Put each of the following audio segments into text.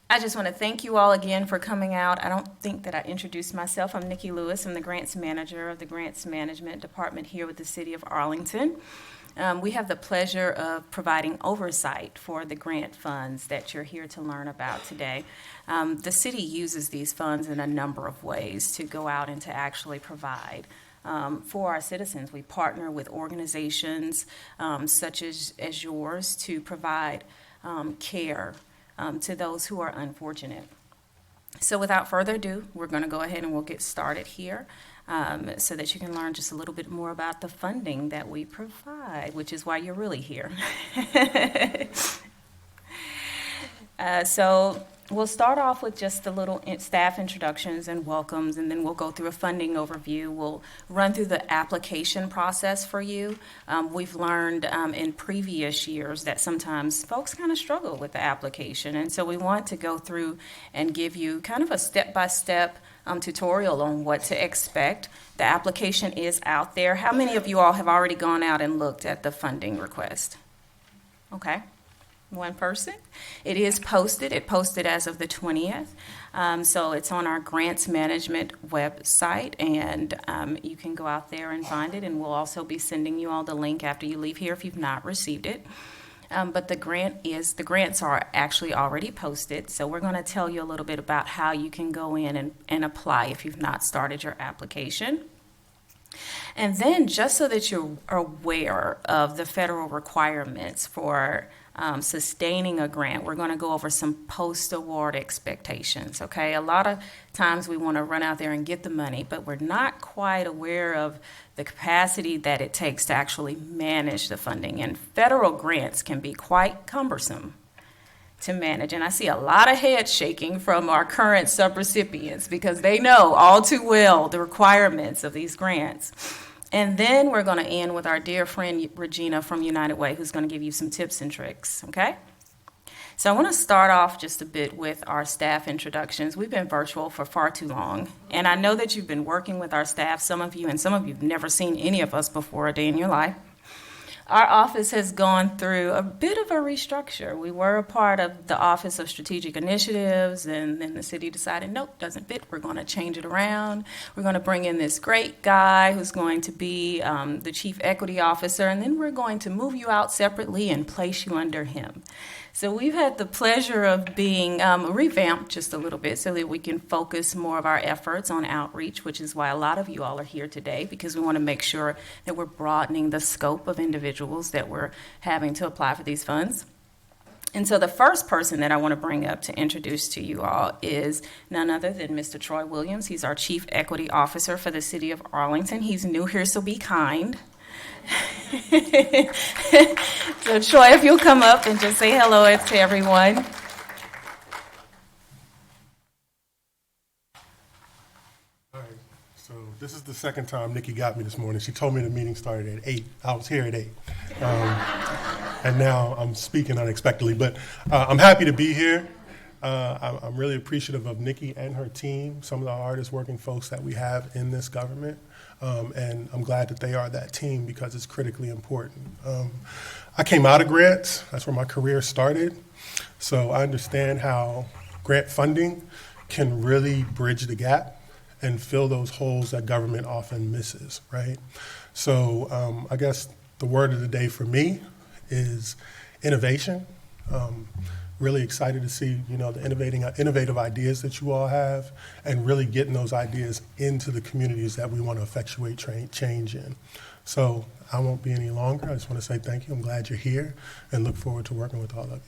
I just want to thank you all again for coming out. I don't think that I introduced myself. I'm Nikki Lewis. I'm the Grants Manager of the Grants Management Department here with the City of Arlington. We have the pleasure of providing oversight for the grant funds that you're here to learn about today. The city uses these funds in a number of ways to go out and to actually provide for our citizens. We partner with organizations such as yours to provide care to those who are unfortunate. So without further ado, we're going to go ahead and we'll get started here so that you can learn just a little bit more about the funding that we provide, which is why you're really here. So we'll start off with just a little staff introductions and welcomes, and then we'll go through a funding overview. We'll run through the application process for you. We've learned in previous years that sometimes folks kind of struggle with the application, and so we want to go through and give you kind of a step-by-step tutorial on what to expect. The application is out there. How many of you all have already gone out and looked at the funding request? Okay. One person. It is posted. It posted as of the 20th. So it's on our grants management website, and you can go out there and find it, and we'll also be sending you all the link after you leave here if you've not received it. But the grants are actually already posted, so we're going to tell you a little bit about how you can go in and apply if you've not started your application. And then just so that you're aware of the federal requirements for sustaining a grant, we're going to go over some post-award expectations, okay? A lot of times we want to run out there and get the money, but we're not quite aware of the capacity that it takes to actually manage the funding. And federal grants can be quite cumbersome to manage. And I see a lot of heads shaking from our current subrecipients because they know all too well the requirements of these grants. And then we're going to end with our dear friend Regina from United Way, who's going to give you some tips and tricks, okay? So I want to start off just a bit with our staff introductions. We've been virtual for far too long, and I know that you've been working with our staff, some of you, and some of you have never seen any of us before a day in your life. Our office has gone through a bit of a restructure. We were a part of the Office of Strategic Initiatives, and then the city decided, nope, doesn't fit. We're going to change it around. We're going to bring in this great guy who's going to be the Chief Equity Officer, and then we're going to move you out separately and place you under him. So we've had the pleasure of being revamped just a little bit so that we can focus more of our efforts on outreach, which is why a lot of you all are here today, because we want to make sure that we're broadening the scope of individuals that we're having to apply for these funds. And so the first person that I want to bring up to introduce to you all is none other than Mr. Troy Williams. He's our Chief Equity Officer for the City of Arlington. He's new here, so be kind. So Troy, if you'll come up and just say hello to everyone. All right, so this is the second time Nikki got me this morning. She told me the meeting started at 8. I was here at 8. And now I'm speaking unexpectedly, but I'm happy to be here. I'm really appreciative of Nikki and her team, some of the hardest working folks that we have in this government. And I'm glad that they are that team because it's critically important. I came out of grants. That's where my career started. So I understand how grant funding can really bridge the gap and fill those holes that government often misses, right? So I guess the word of the day for me is innovation. Really excited to see, the innovative ideas that you all have and really getting those ideas into the communities that we want to effectuate change in. So I won't be any longer. I just want to say thank you. I'm glad you're here and look forward to working with all of you.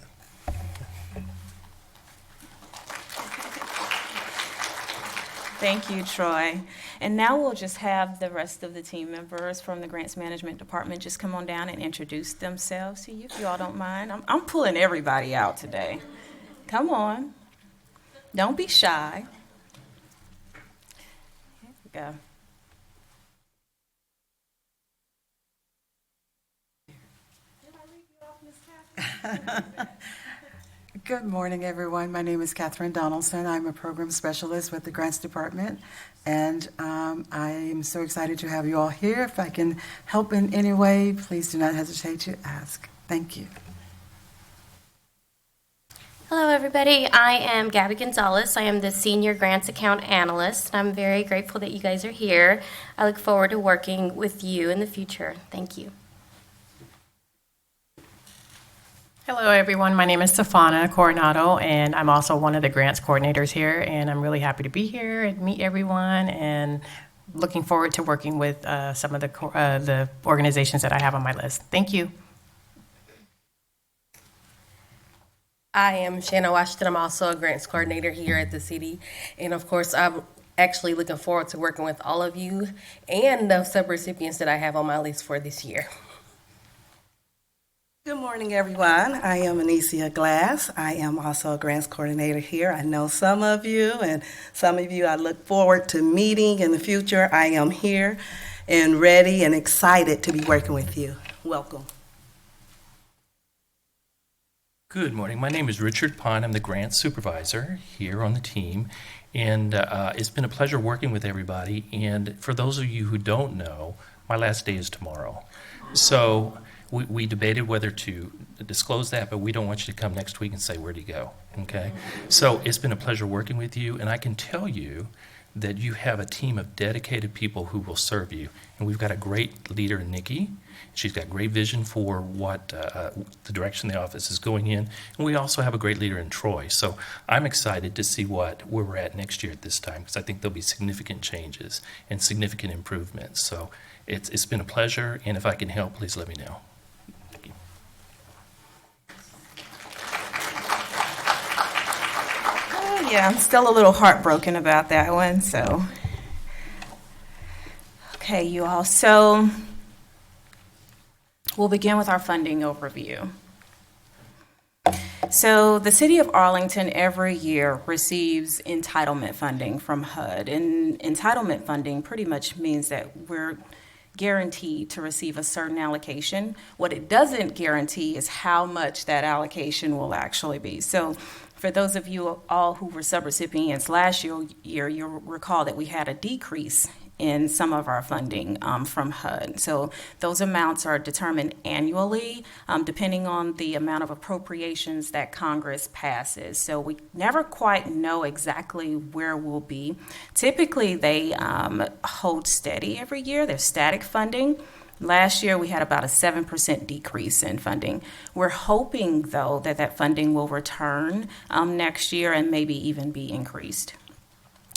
Thank you, Troy. And now we'll just have the rest of the team members from the Grants Management Department just come on down and introduce themselves to you, if you all don't mind. I'm pulling everybody out today. Come on. Don't be shy. Here we go. Did I leave you off, Ms. Catherine? Good morning, everyone. My name is Catherine Donaldson. I'm a program specialist with the Grants Department, and I am so excited to have you all here. If I can help in any way, please do not hesitate to ask. Thank you. Hello, everybody. I am Gabby Gonzalez. I am the Senior Grants Account Analyst. I'm very grateful that you guys are here. I look forward to working with you in the future. Thank you. Hello, everyone. My name is Stefana Coronado, and I'm also one of the grants coordinators here. And I'm really happy to be here and meet everyone, and looking forward to working with some of the organizations that I have on my list. Thank you. I am Shannon Washington. I'm also a grants coordinator here at the city. And of course, I'm actually looking forward to working with all of you and the subrecipients that I have on my list for this year. Good morning, everyone. I am Anicia Glass. I am also a grants coordinator here. I know some of you, and some of you I look forward to meeting in the future. I am here and ready and excited to be working with you. Welcome. Good morning. My name is Richard Pond. I'm the grants supervisor here on the team, and it's been a pleasure working with everybody. And for those of you who don't know, my last day is tomorrow. So we debated whether to disclose that, but we don't want you to come next week and say, where'd he go? Okay? So it's been a pleasure working with you, and I can tell you that you have a team of dedicated people who will serve you. And we've got a great leader in Nikki. She's got great vision for what the direction the office is going in. And we also have a great leader in Troy. So I'm excited to see where we're at next year at this time, because I think there'll be significant changes and significant improvements. So it's been a pleasure, and if I can help, please let me know. Thank you. Oh, yeah, I'm still a little heartbroken about that one, so. Okay, you all, so we'll begin with our funding overview. So the City of Arlington every year receives entitlement funding from HUD. And entitlement funding pretty much means that we're guaranteed to receive a certain allocation. What it doesn't guarantee is how much that allocation will actually be. So for those of you all who were subrecipients last year, you'll recall that we had a decrease in some of our funding from HUD. So those amounts are determined annually depending on the amount of appropriations that Congress passes. So we never quite know exactly where we'll be. Typically, they hold steady every year. They're static funding. Last year, we had about a 7% decrease in funding. We're hoping, though, that that funding will return next year and maybe even be increased.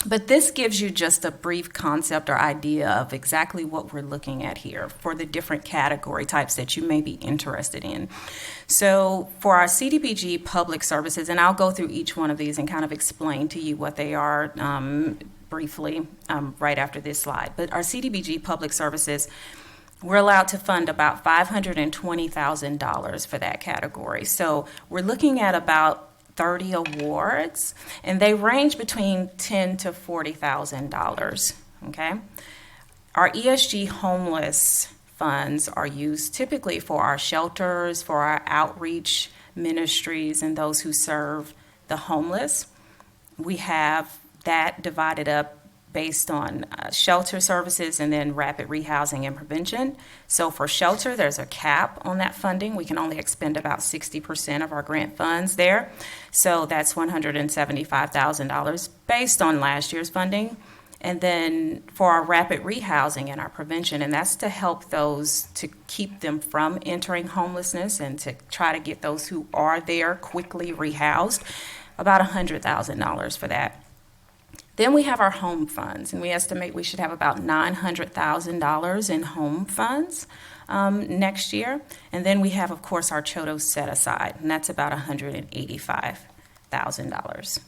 But this gives you just a brief concept or idea of exactly what we're looking at here for the different category types that you may be interested in. So for our CDBG public services, and I'll go through each one of these and kind of explain to you what they are briefly right after this slide. But our CDBG public services, we're allowed to fund about $520,000 for that category. So we're looking at about 30 awards, and they range between $10,000 to $40,000. Okay, our ESG homeless funds are used typically for our shelters, for our outreach ministries, and those who serve the homeless. We have that divided up based on shelter services and then rapid rehousing and prevention. So for shelter, there's a cap on that funding. We can only expend about 60% of our grant funds there. So that's $175,000 based on last year's funding. And then for our rapid rehousing and our prevention, and that's to help those to keep them from entering homelessness and to try to get those who are there quickly rehoused, about $100,000 for that. Then we have our home funds, and we estimate we should have about $900,000 in home funds next year. And then we have, of course, our CHOTO set aside, and that's about $185,000.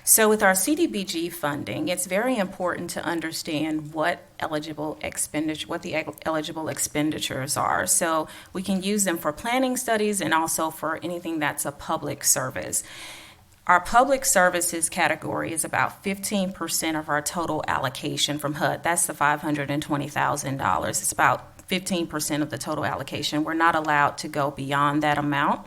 So with our CDBG funding, it's very important to understand what the eligible expenditures are. So we can use them for planning studies and also for anything that's a public service. Our public services category is about 15% of our total allocation from HUD. That's the $520,000. It's about 15% of the total allocation. We're not allowed to go beyond that amount.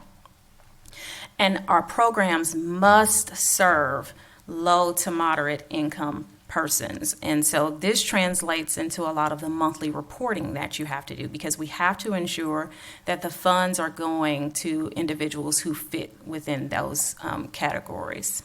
And our programs must serve low to moderate income persons. And so this translates into a lot of the monthly reporting that you have to do, because we have to ensure that the funds are going to individuals who fit within those categories.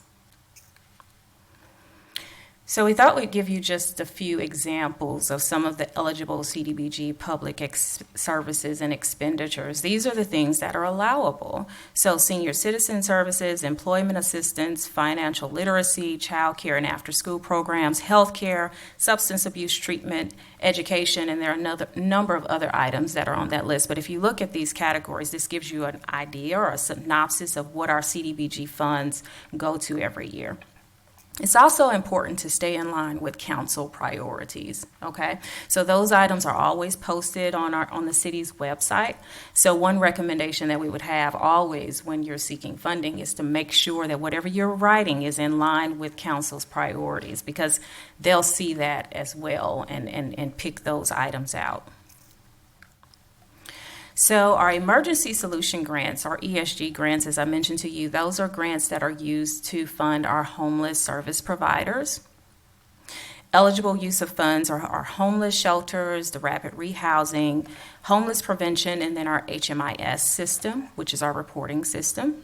So we thought we'd give you just a few examples of some of the eligible CDBG public services and expenditures. These are the things that are allowable. So senior citizen services, employment assistance, financial literacy, child care and after-school programs, health care, substance abuse treatment, education, and there are a number of other items that are on that list. But if you look at these categories, this gives you an idea or a synopsis of what our CDBG funds go to every year. It's also important to stay in line with council priorities, okay? So those items are always posted on the city's website. So one recommendation that we would have always when you're seeking funding is to make sure that whatever you're writing is in line with council's priorities, because they'll see that as well and pick those items out. So our emergency solution grants, or ESG grants, as I mentioned to you, those are grants that are used to fund our homeless service providers. Eligible use of funds are our homeless shelters, the rapid rehousing, homeless prevention, and then our HMIS system, which is our reporting system.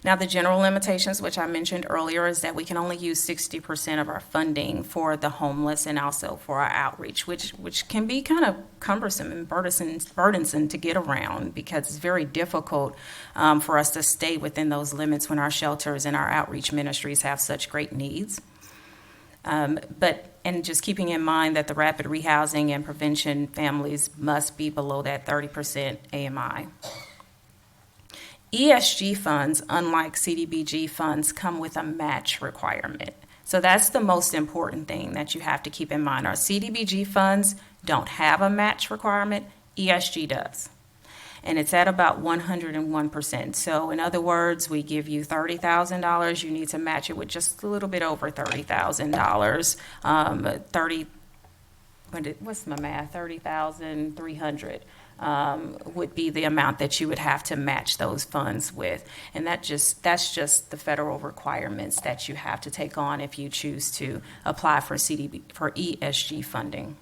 Now, the general limitations, which I mentioned earlier, is that we can only use 60% of our funding for the homeless and also for our outreach, which can be kind of cumbersome and burdensome to get around, because it's very difficult for us to stay within those limits when our shelters and our outreach ministries have such great needs. And just keeping in mind that the rapid rehousing and prevention families must be below that 30% AMI. ESG funds, unlike CDBG funds, come with a match requirement. So that's the most important thing that you have to keep in mind. Our CDBG funds don't have a match requirement, ESG does. And it's at about 101%. So in other words, we give you $30,000, you need to match it with just a little bit over $30,000. What's my math? 30,300. Would be the amount that you would have to match those funds with. And that's just the federal requirements that you have to take on if you choose to apply for ESG funding.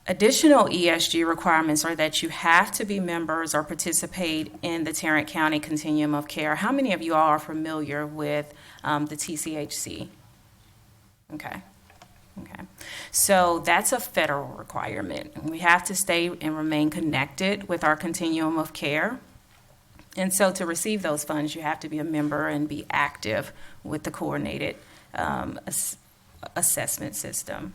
Additional ESG requirements are that you have to be members or participate in the Tarrant County Continuum of Care. How many of you all are familiar with the TCHC? Okay. So that's a federal requirement. We have to stay and remain connected with our continuum of care. And so to receive those funds, you have to be a member and be active with the coordinated assessment system.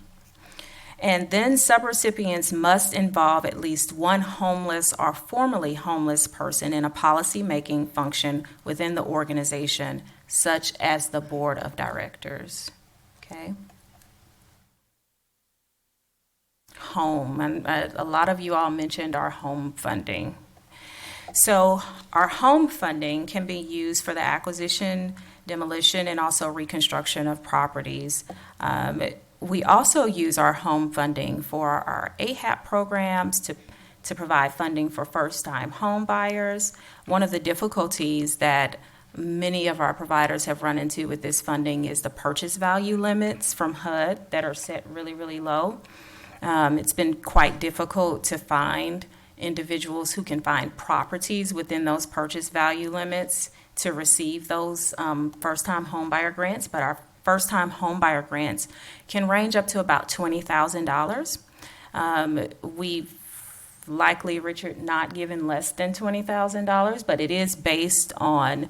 And then subrecipients must involve at least one homeless or formerly homeless person in a policy-making function within the organization, such as the board of directors. Okay? Home, and a lot of you all mentioned our home funding. So our home funding can be used for the acquisition, demolition, and also reconstruction of properties. We also use our home funding for our AHAP programs to provide funding for first-time home buyers. One of the difficulties that many of our providers have run into with this funding is the purchase value limits from HUD that are set really, really low. It's been quite difficult to find individuals who can find properties within those purchase value limits to receive those first-time homebuyer grants, but our first-time homebuyer grants can range up to about $20,000. We've likely, Richard, not given less than $20,000, but it is based on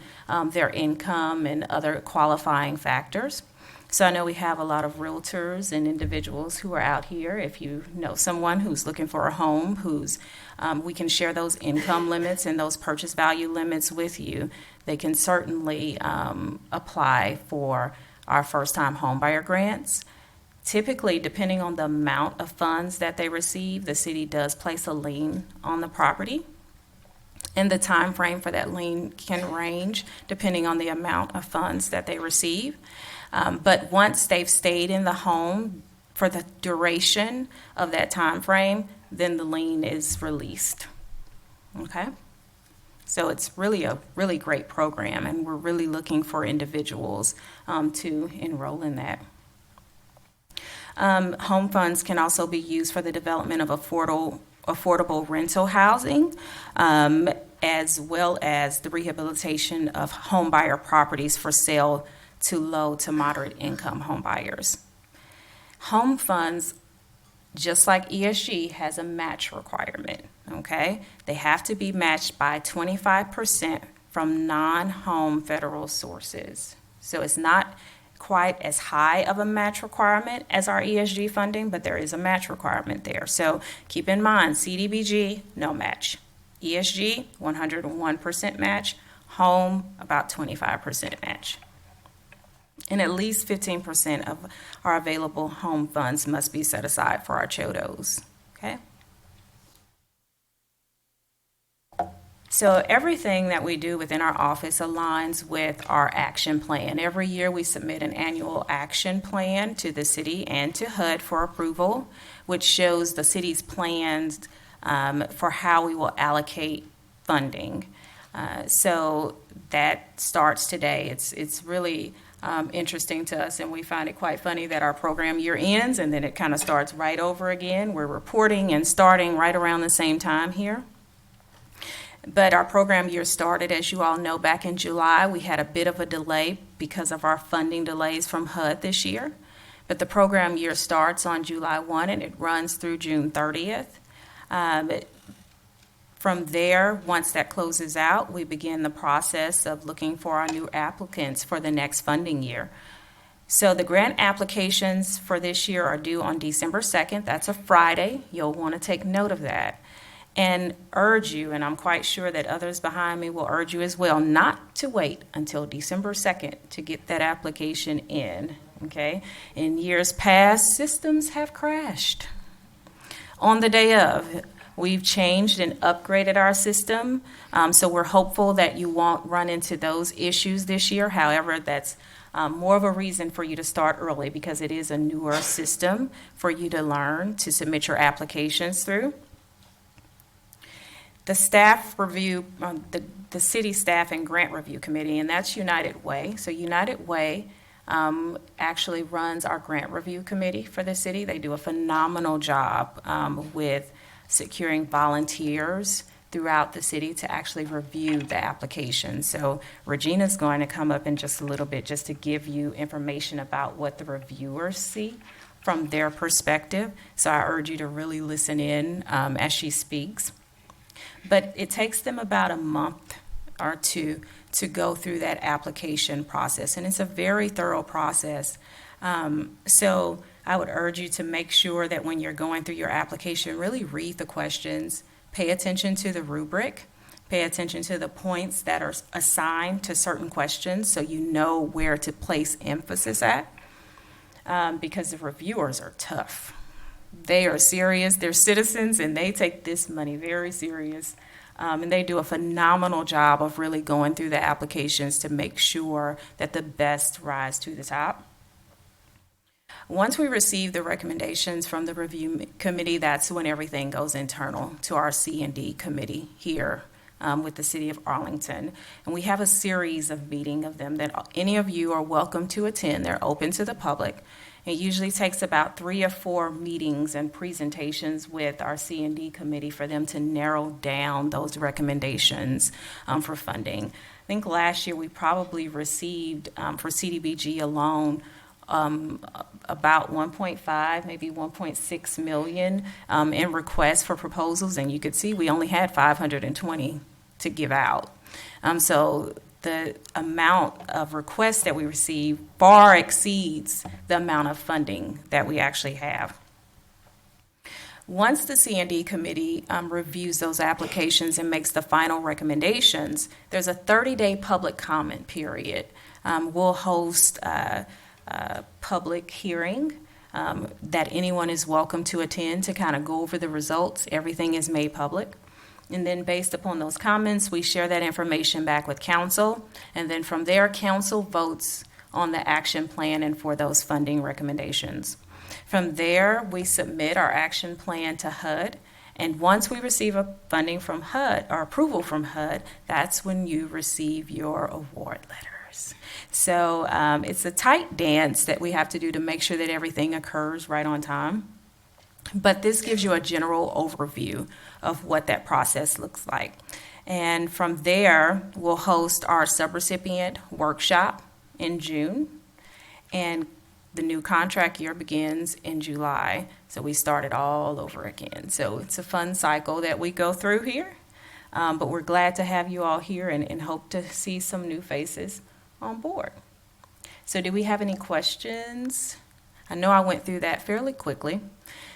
their income and other qualifying factors. So I know we have a lot of realtors and individuals who are out here. If you know someone who's looking for a home, we can share those income limits and those purchase value limits with you. They can certainly apply for our first-time homebuyer grants. Typically, depending on the amount of funds that they receive, the city does place a lien on the property. And the time frame for that lien can range depending on the amount of funds that they receive. But once they've stayed in the home for the duration of that time frame, then the lien is released. Okay? So it's really a really great program, and we're really looking for individuals to enroll in that. Home funds can also be used for the development of affordable rental housing, as well as the rehabilitation of home buyer properties for sale to low to moderate income home buyers. Home funds, just like ESG, has a match requirement, okay? They have to be matched by 25% from non-home federal sources. So it's not quite as high of a match requirement as our ESG funding, but there is a match requirement there. So keep in mind, CDBG, no match. ESG, 101% match. Home, about 25% match. And at least 15% of our available home funds must be set aside for our CHODOs, okay? So everything that we do within our office aligns with our action plan. Every year we submit an annual action plan to the city and to HUD for approval, which shows the city's plans for how we will allocate funding. So that starts today. It's really interesting to us, and we find it quite funny that our program year ends and then it kind of starts right over again. We're reporting and starting right around the same time here. But our program year started, as you all know, back in July. We had a bit of a delay because of our funding delays from HUD this year. But the program year starts on July 1 and it runs through June 30th. From there, once that closes out, we begin the process of looking for our new applicants for the next funding year. So the grant applications for this year are due on December 2nd. That's a Friday. You'll want to take note of that. And urge you, and I'm quite sure that others behind me will urge you as well, not to wait until December 2nd to get that application in, okay? In years past, systems have crashed. On the day of, we've changed and upgraded our system, so we're hopeful that you won't run into those issues this year. However, that's more of a reason for you to start early because it is a newer system for you to learn to submit your applications through. The staff review, the city staff and grant review committee, and that's United Way. So United Way actually runs our grant review committee for the city. They do a phenomenal job with securing volunteers throughout the city to actually review the application. So Regina's going to come up in just a little bit just to give you information about what the reviewers see from their perspective. So I urge you to really listen in as she speaks. But it takes them about a month or two to go through that application process, and it's a very thorough process. So I would urge you to make sure that when you're going through your application, really read the questions, pay attention to the rubric, pay attention to the points that are assigned to certain questions so you know where to place emphasis at, because the reviewers are tough. They are serious, they're citizens, and they take this money very serious. And they do a phenomenal job of really going through the applications to make sure that the best rise to the top. Once we receive the recommendations from the review committee, that's when everything goes internal to our C&D committee here with the city of Arlington. And we have a series of meetings of them that any of you are welcome to attend. They're open to the public. It usually takes about 3 or 4 meetings and presentations with our C&D committee for them to narrow down those recommendations for funding. I think last year we probably received for CDBG alone about 1.5, maybe 1.6 million in requests for proposals, and you could see we only had 520 to give out. So the amount of requests that we receive far exceeds the amount of funding that we actually have. Once the C&D committee reviews those applications and makes the final recommendations, there's a 30-day public comment period. We'll host a public hearing that anyone is welcome to attend to kind of go over the results. Everything is made public. And then based upon those comments, we share that information back with council. And then from there, council votes on the action plan and for those funding recommendations. From there, we submit our action plan to HUD, And once we receive a funding from HUD or approval from HUD, that's when you receive your award letters. So it's a tight dance that we have to do to make sure that everything occurs right on time. But this gives you a general overview of what that process looks like. And from there, we'll host our subrecipient workshop in June. And the new contract year begins in July. So we start it all over again. So it's a fun cycle that we go through here. But we're glad to have you all here and hope to see some new faces on board. So do we have any questions? I know I went through that fairly quickly.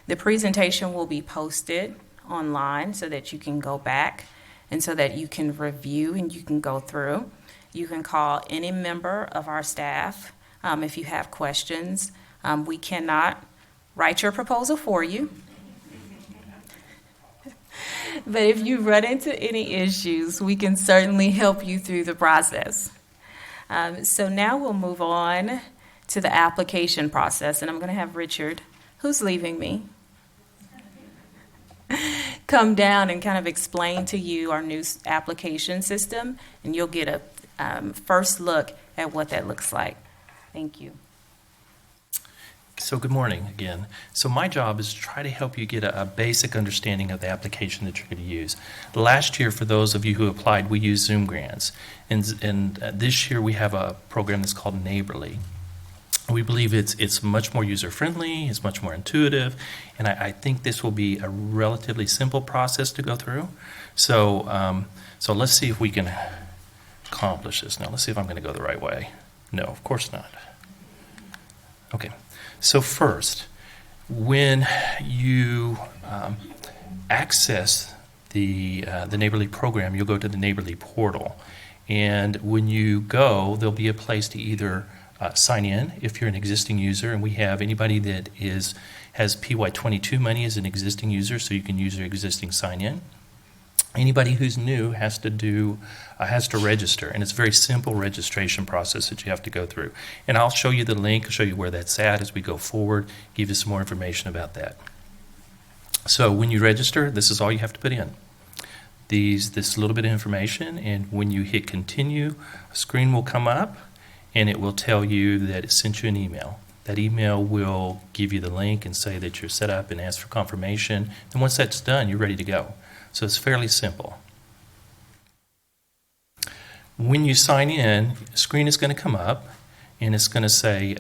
The presentation will be posted online so that you can go back and so that you can review and you can go through. You can call any member of our staff if you have questions. We cannot write your proposal for you. But if you run into any issues, we can certainly help you through the process. So now we'll move on to the application process, and I'm going to have Richard, who's leaving me, come down and kind of explain to you our new application system, and you'll get a first look at what that looks like. Thank you. So good morning again. So my job is to try to help you get a basic understanding of the application that you're going to use. Last year, for those of you who applied, we used Zoom grants. And this year we have a program that's called Neighborly. We believe it's much more user-friendly, it's much more intuitive, and I think this will be a relatively simple process to go through. So, so let's see if we can accomplish this. Now, let's see if I'm going to go the right way. No, of course not. Okay. So first, when you access the Neighborly program, you'll go to the Neighborly portal. And when you go, there'll be a place to either sign in if you're an existing user, and we have anybody that has PY22 money as an existing user, so you can use your existing sign-in. Anybody who's new has to register, and it's a very simple registration process that you have to go through. And I'll show you the link, show you where that's at as we go forward, give you some more information about that. So when you register, this is all you have to put in. This little bit of information, and when you hit continue, a screen will come up, and it will tell you that it sent you an email. That email will give you the link and say that you're set up and ask for confirmation. And once that's done, you're ready to go. So it's fairly simple. When you sign in, a screen is going to come up, and it's going to say,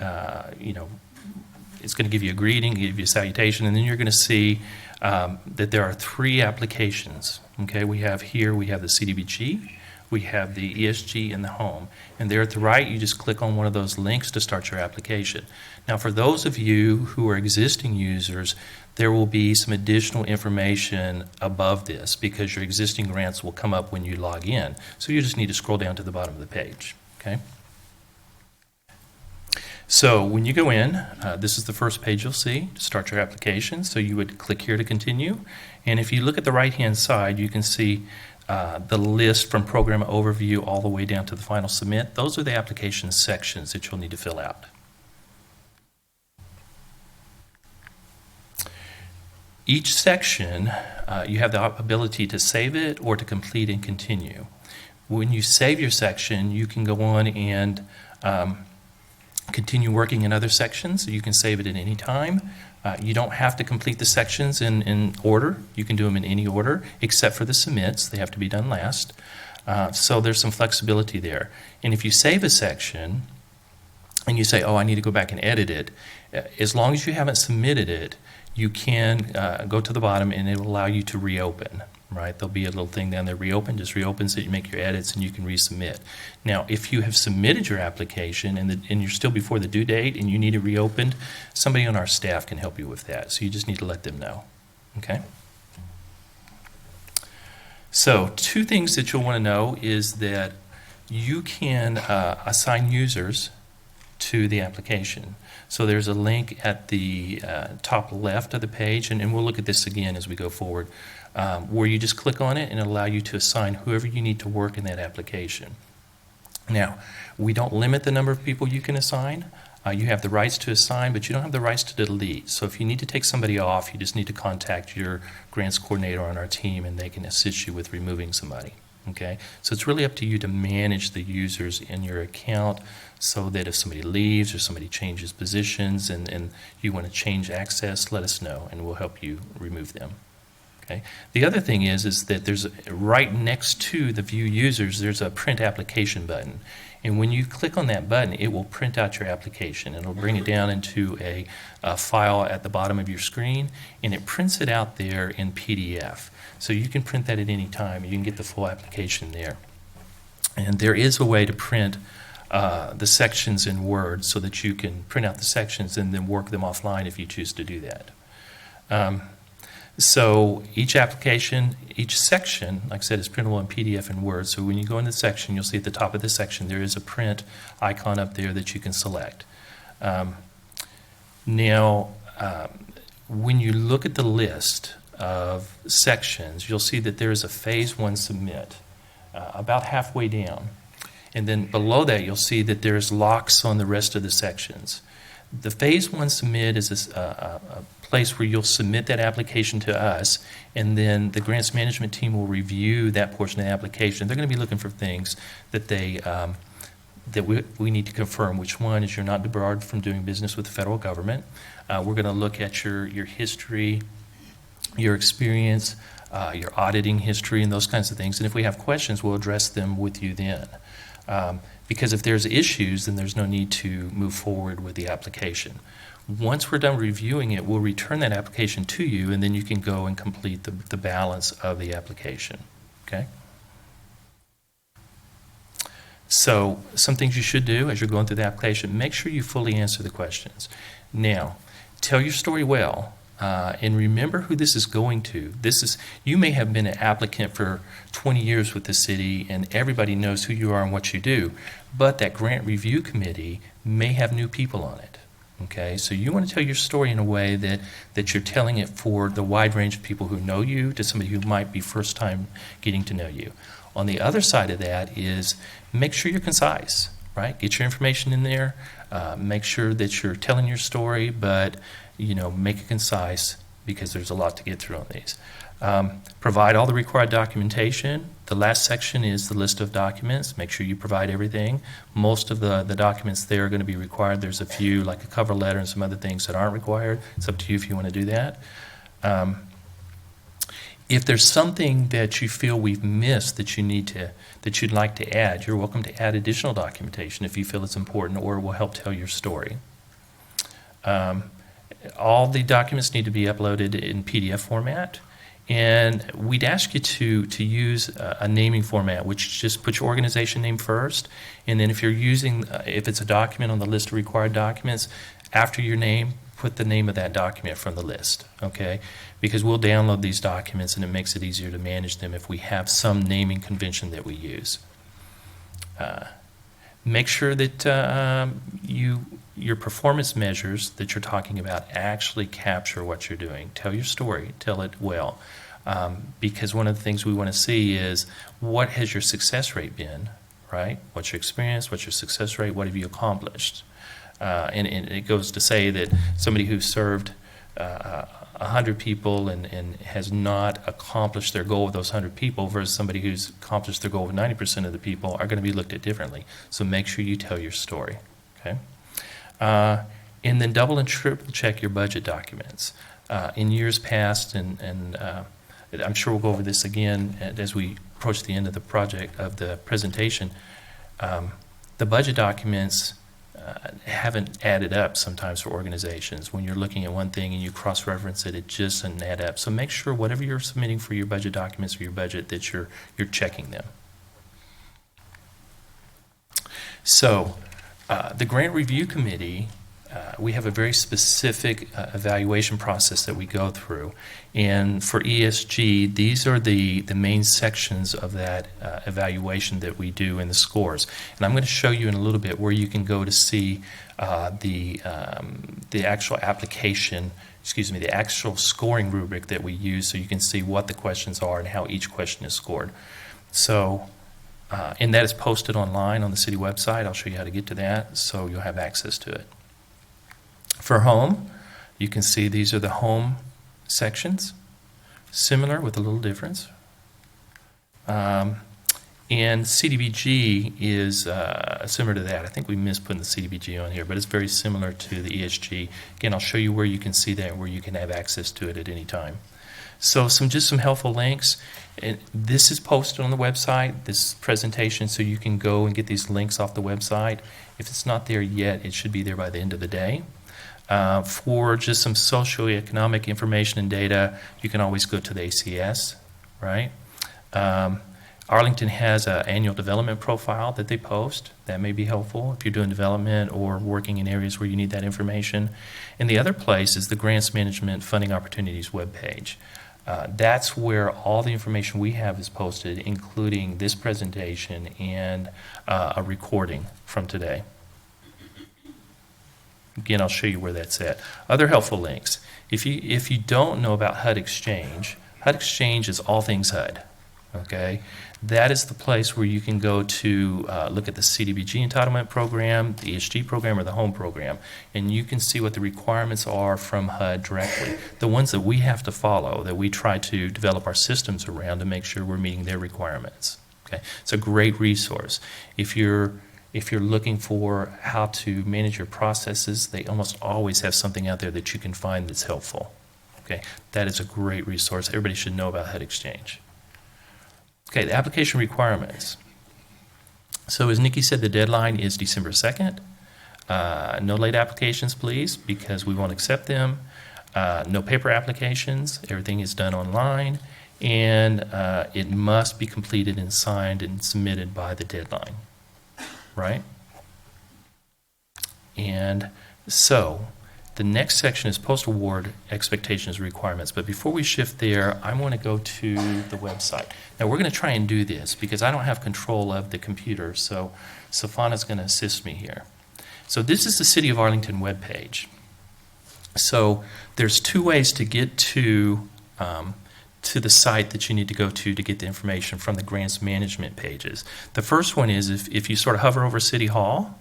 it's going to give you a greeting, give you a salutation, and then you're going to see that there are 3 applications. Okay, we have the CDBG, we have the ESG, and the home. And there at the right, you just click on one of those links to start your application. Now, for those of you who are existing users, there will be some additional information above this because your existing grants will come up when you log in. So you just need to scroll down to the bottom of the page. Okay. So when you go in, this is the first page you'll see to start your application. So you would click here to continue. And if you look at the right-hand side, you can see the list from program overview all the way down to the final submit. Those are the application sections that you'll need to fill out. Each section, you have the ability to save it or to complete and continue. When you save your section, you can go on and continue working in other sections. You can save it at any time. You don't have to complete the sections in order. You can do them in any order, except for the submits. They have to be done last. So there's some flexibility there. And if you save a section and you say, oh, I need to go back and edit it, as long as you haven't submitted it, you can go to the bottom and it will allow you to reopen. Right? There'll be a little thing down there, reopen, just reopens it, you make your edits, and you can resubmit. Now, if you have submitted your application and you're still before the due date and you need it reopened, somebody on our staff can help you with that. So you just need to let them know. Okay? So 2 things that you'll want to know is that you can assign users to the application. So there's a link at the top left of the page, and we'll look at this again as we go forward, where you just click on it and it'll allow you to assign whoever you need to work in that application. Now, we don't limit the number of people you can assign. You have the rights to assign, but you don't have the rights to delete. So if you need to take somebody off, you just need to contact your grants coordinator on our team, and they can assist you with removing somebody. Okay? So it's really up to you to manage the users in your account so that if somebody leaves or somebody changes positions and you want to change access, let us know, and we'll help you remove them. Okay. The other thing is that there's right next to the View Users, there's a Print Application button. And when you click on that button, it will print out your application. It'll bring it down into a file at the bottom of your screen, and it prints it out there in PDF. So you can print that at any time. You can get the full application there. And there is a way to print the sections in Word so that you can print out the sections and then work them offline if you choose to do that. So each application, each section, like I said, is printable in PDF and Word. So when you go into the section, you'll see at the top of the section there is a print icon up there that you can select. Now, when you look at the list of sections, you'll see that there is a Phase 1 submit about halfway down. And then below that, you'll see that there's locks on the rest of the sections. The Phase 1 submit is a place where you'll submit that application to us, and then the grants management team will review that portion of the application. They're going to be looking for things that we need to confirm. Which one is you're not debarred from doing business with the federal government. We're going to look at your history, your experience, your auditing history, and those kinds of things. And if we have questions, we'll address them with you then. Because if there's issues, then there's no need to move forward with the application. Once we're done reviewing it, we'll return that application to you, and then you can go and complete the balance of the application. Okay? So some things you should do as you're going through the application, make sure you fully answer the questions. Now, tell your story well. And remember who this is going to. You may have been an applicant for 20 years with the city, and everybody knows who you are and what you do, but that grant review committee may have new people on it. Okay, so you want to tell your story in a way that you're telling it for the wide range of people who know you to somebody who might be first time getting to know you. On the other side of that is make sure you're concise, right? Get your information in there. Make sure that you're telling your story, but make it concise because there's a lot to get through on these. Provide all the required documentation. The last section is the list of documents. Make sure you provide everything. Most of the documents there are going to be required. There's a few, like a cover letter and some other things that aren't required. It's up to you if you want to do that. If there's something that you feel we've missed that you'd like to add, you're welcome to add additional documentation if you feel it's important or it will help tell your story. All the documents need to be uploaded in PDF format, and we'd ask you to use a naming format, which just put your organization name first, and then if it's a document on the list of required documents, after your name, put the name of that document from the list, okay? Because we'll download these documents, and it makes it easier to manage them if we have some naming convention that we use. Make sure that your performance measures that you're talking about actually capture what you're doing. Tell your story. Tell it well. Because one of the things we want to see is what has your success rate been, right? What's your experience? What's your success rate? What have you accomplished? And it goes to say that somebody who served 100 people and has not accomplished their goal with those 100 people versus somebody who's accomplished their goal with 90% of the people are going to be looked at differently. So make sure you tell your story, okay? And then double and triple check your budget documents. In years past, and I'm sure we'll go over this again as we approach the end of the project, of the presentation, the budget documents haven't added up sometimes for organizations. When you're looking at one thing and you cross-reference it, it just doesn't add up. So make sure whatever you're submitting for your budget documents for your budget that you're checking them. So the grant review committee, we have a very specific evaluation process that we go through. And for ESG, these are the main sections of that evaluation that we do in the scores. And I'm going to show you in a little bit where you can go to see the actual application, the actual scoring rubric that we use, so you can see what the questions are and how each question is scored. So, and that is posted online on the city website. I'll show you how to get to that, so you'll have access to it. For home, you can see these are the home sections, similar with a little difference. And CDBG is similar to that. I think we missed putting the CDBG on here, but it's very similar to the ESG. Again, I'll show you where you can see that, where you can have access to it at any time. So just some helpful links. And this is posted on the website, this presentation, so you can go and get these links off the website. If it's not there yet, it should be there by the end of the day. For just some socioeconomic information and data, you can always go to the ACS, right? Arlington has an annual development profile that they post. That may be helpful if you're doing development or working in areas where you need that information. And the other place is the Grants Management Funding Opportunities webpage. That's where all the information we have is posted, including this presentation and a recording from today. Again, I'll show you where that's at. Other helpful links. If you don't know about HUD Exchange is all things HUD. Okay, that is the place where you can go to look at the CDBG entitlement program, the ESG program, or the home program, and you can see what the requirements are from HUD directly. The ones that we have to follow, that we try to develop our systems around to make sure we're meeting their requirements. Okay, it's a great resource. If you're looking for how to manage your processes, they almost always have something out there that you can find that's helpful. Okay, that is a great resource. Everybody should know about HUD Exchange. Okay, the application requirements. So as Nikki said, the deadline is December 2nd. No late applications, please, because we won't accept them. No paper applications. Everything is done online. And it must be completed and signed and submitted by the deadline, right? And so the next section is post-award expectations and requirements. But before we shift there, I want to go to the website. Now, we're going to try and do this because I don't have control of the computer, so Safana's going to assist me here. So this is the City of Arlington webpage. So there's two ways to get to the site that you need to go to get the information from the grants management pages. The first one is if you sort of hover over City Hall,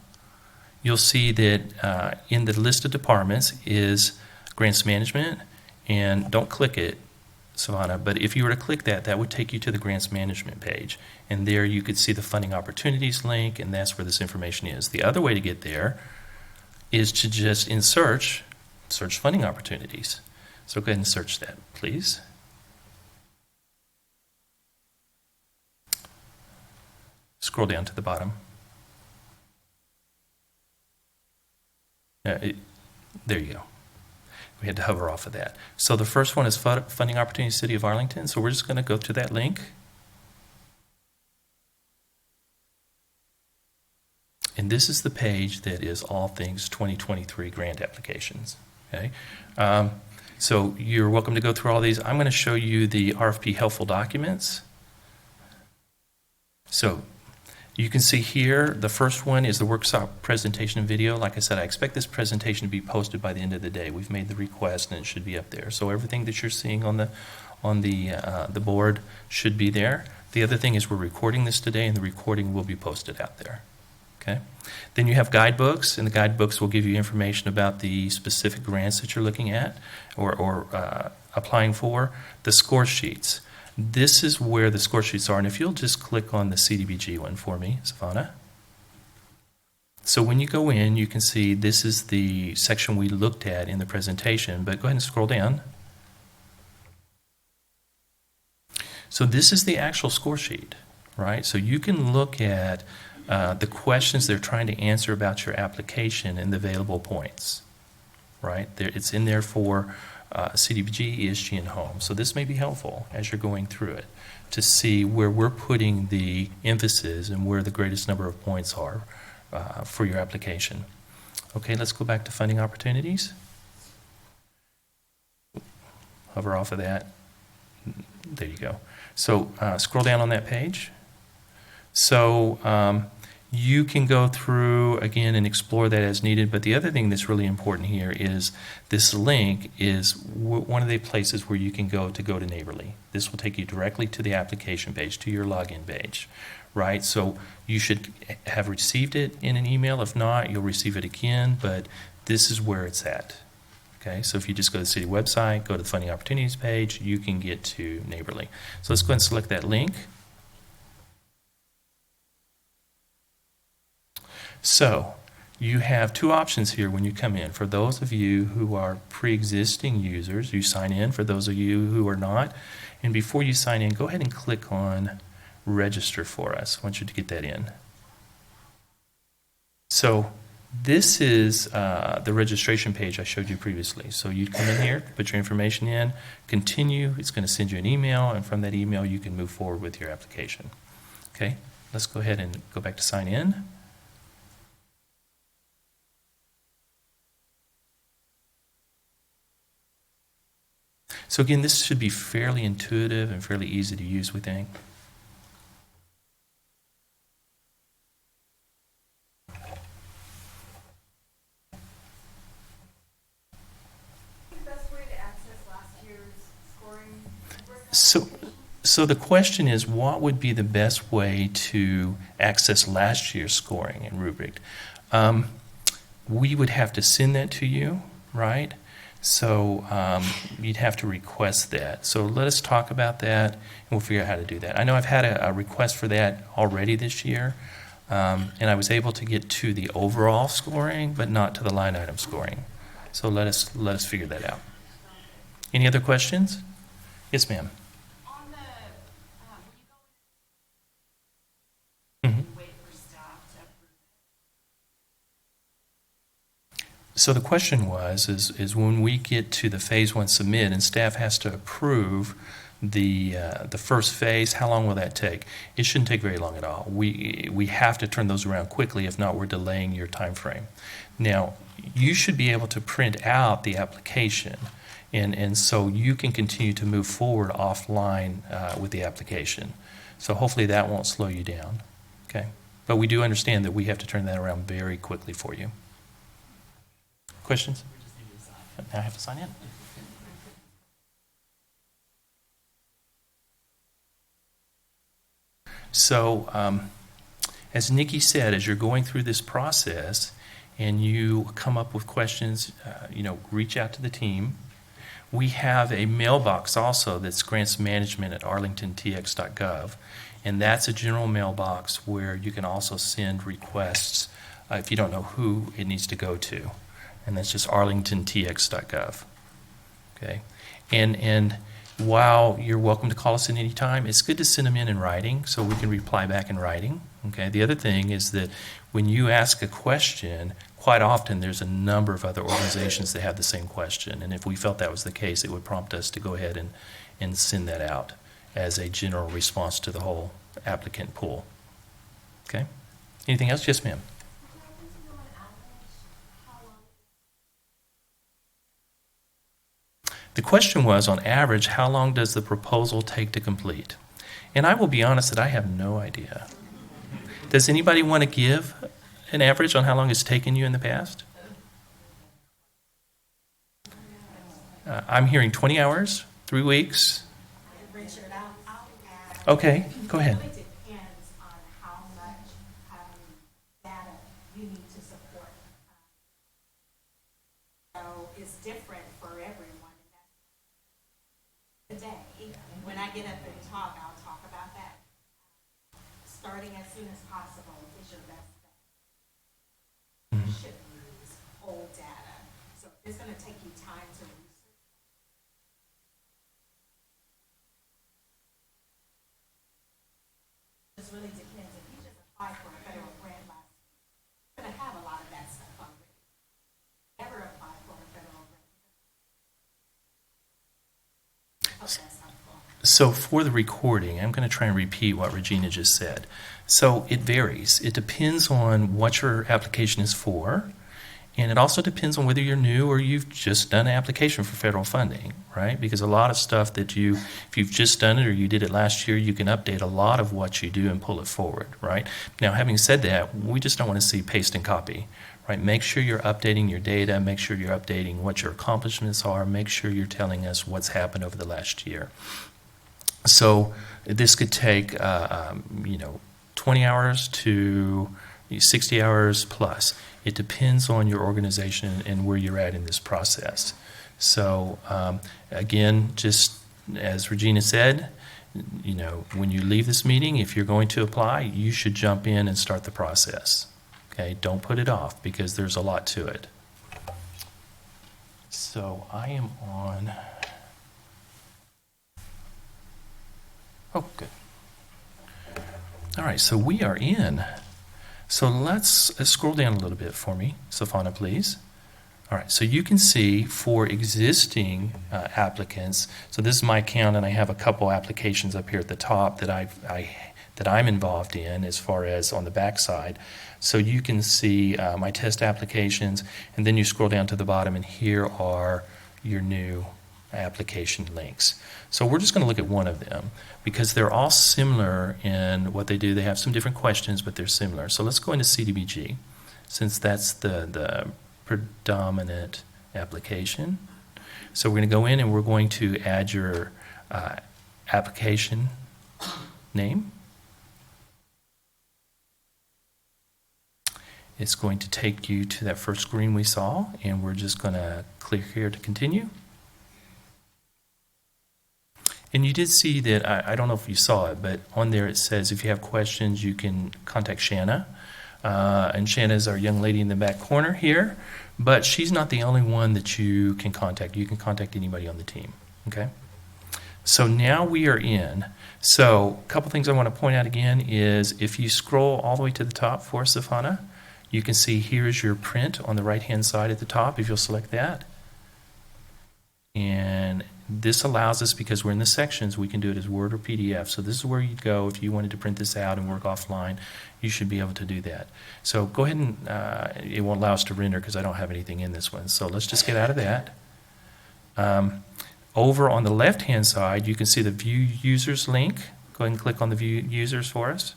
you'll see that in the list of departments is grants management, and don't click it, Savannah, but if you were to click that, that would take you to the grants management page, and there you could see the funding opportunities link, and that's where this information is. The other way to get there is to just search funding opportunities. So go ahead and search that, please. Scroll down to the bottom. There you go. We had to hover off of that. So the first one is Funding Opportunities City of Arlington. So we're just going to go to that link. And this is the page that is all things 2023 grant applications. Okay. So you're welcome to go through all these. I'm going to show you the RFP helpful documents. So you can see here, the first one is the workshop presentation and video. Like I said, I expect this presentation to be posted by the end of the day. We've made the request and it should be up there. So everything that you're seeing on the board should be there. The other thing is we're recording this today, and the recording will be posted out there. Okay. Then you have guidebooks, and the guidebooks will give you information about the specific grants that you're looking at or applying for. The score sheets. This is where the score sheets are, and if you'll just click on the CDBG one for me, Savannah. So when you go in, you can see this is the section we looked at in the presentation, but go ahead and scroll down. So this is the actual score sheet, right? So you can look at the questions they're trying to answer about your application and the available points, right? It's in there for CDBG, ESG, and home. So this may be helpful as you're going through it to see where we're putting the emphasis and where the greatest number of points are for your application. Okay, let's go back to funding opportunities. Hover off of that. There you go. So scroll down on that page. So you can go through again and explore that as needed, but the other thing that's really important here is this link is one of the places where you can go to Neighborly. This will take you directly to the application page, to your login page, right? So you should have received it in an email. If not, you'll receive it again, but this is where it's at. Okay, so if you just go to the city website, go to the funding opportunities page, you can get to Neighborly. So let's go ahead and select that link. So you have two options here when you come in. For those of you who are pre-existing users, you sign in. For those of you who are not, and before you sign in, go ahead and click on register for us. I want you to get that in. So this is the registration page I showed you previously. So you come in here, put your information in, continue. It's going to send you an email, and from that email you can move forward with your application. Okay, let's go ahead and go back to sign in. So again, this should be fairly intuitive and fairly easy to use, we think. So the question is, what would be the best way to access last year's scoring and rubric? We would have to send that to you, right? So you'd have to request that. So let us talk about that, and we'll figure out how to do that. I know I've had a request for that already this year, and I was able to get to the overall scoring, but not to the line item scoring. So let us figure that out. Any other questions? Yes, ma'am. So the question is when we get to the phase 1 submit and staff has to approve the first phase, how long will that take? It shouldn't take very long at all. We have to turn those around quickly, if not we're delaying your time frame. Now, you should be able to print out the application, and so you can continue to move forward offline with the application. So hopefully that won't slow you down. Okay? But we do understand that we have to turn that around very quickly for you. Questions? Now I have to sign in. So, as Nikki said, as you're going through this process and you come up with questions, reach out to the team. We have a mailbox also that's grants management at arlingtontx.gov, and that's a general mailbox where you can also send requests if you don't know who it needs to go to. And that's just arlingtontx.gov. Okay, and while you're welcome to call us at any time, it's good to send them in writing so we can reply back in writing. Okay. The other thing is that when you ask a question, quite often there's a number of other organizations that have the same question, and if we felt that was the case, it would prompt us to go ahead and send that out as a general response to the whole applicant pool. Okay. Anything else? Yes, ma'am. The question was, on average, how long does the proposal take to complete? And I will be honest that I have no idea. Does anybody want to give an average on how long it's taken you in the past? I'm hearing 20 hours, 3 weeks. Okay, go ahead. When I get up and talk, I'll talk about that. Starting as soon as possible is your best bet. You shouldn't use old data. So it's going to take you time to research. It just really depends. If you just apply for a federal grant last year, you're going to have a lot of that stuff already. Never apply for a federal grant. Okay. So for the recording, I'm going to try and repeat what Regina just said. So it varies. It depends on what your application is for, and it also depends on whether you're new or you've just done an application for federal funding, right? Because a lot of stuff that if you've just done it or you did it last year, you can update a lot of what you do and pull it forward, right? Now, having said that, we just don't want to see paste and copy, right? Make sure you're updating your data, make sure you're updating what your accomplishments are, make sure you're telling us what's happened over the last year. So this could take, 20 hours to 60 hours plus. It depends on your organization and where you're at in this process. So again, just as Regina said, you know, when you leave this meeting, if you're going to apply, you should jump in and start the process. Okay, don't put it off because there's a lot to it. So I am on. Oh, good. All right, so we are in. So let's scroll down a little bit for me, Safana, please. All right, so you can see for existing applicants, so this is my account, and I have a couple applications up here at the top that I'm involved in as far as on the back side. So you can see my test applications, and then you scroll down to the bottom, and here are your new application links. So we're just going to look at one of them because they're all similar in what they do. They have some different questions, but they're similar. So let's go into CDBG, since that's the predominant application. So we're going to go in and we're going to add your application name. It's going to take you to that first screen we saw, and we're just going to click here to continue. And you did see that, I don't know if you saw it, but on there it says if you have questions, you can contact Shanna. And Shanna is our young lady in the back corner here, but she's not the only one that you can contact. You can contact anybody on the team, okay? So now we are in. So a couple things I want to point out again is if you scroll all the way to the top for Safana, you can see here's your print on the right-hand side at the top, if you'll select that. And this allows us, because we're in the sections, we can do it as Word or PDF. So this is where you'd go if you wanted to print this out and work offline. You should be able to do that. So go ahead and, it won't allow us to render because I don't have anything in this one. So let's just get out of that. Over on the left-hand side, you can see the View Users link. Go ahead and click on the View Users for us.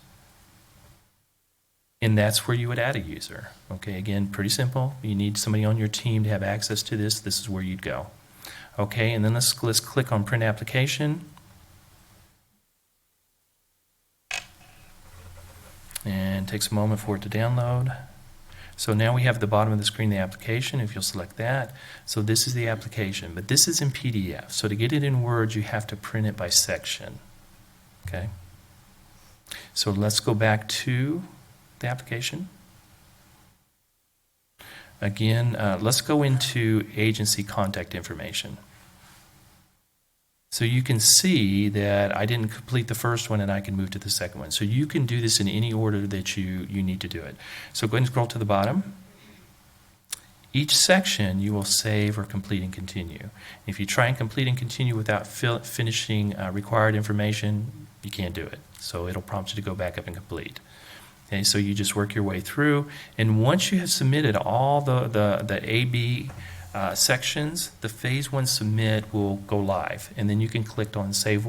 And that's where you would add a user. Okay, again, pretty simple. You need somebody on your team to have access to this. This is where you'd go. Okay, and then let's click on Print Application. And it takes a moment for it to download. So now we have at the bottom of the screen the application, if you'll select that. So this is the application, but this is in PDF. So to get it in Word, you have to print it by section. Okay? So let's go back to the application. Again, let's go into agency contact information. So you can see that I didn't complete the first one and I can move to the second one. So you can do this in any order that you need to do it. So go ahead and scroll to the bottom. Each section you will save or complete and continue. If you try and complete and continue without finishing required information, you can't do it. So it'll prompt you to go back up and complete. Okay, so you just work your way through, and once you have submitted all the A-B sections, the Phase 1 Submit will go live, and then you can click on Save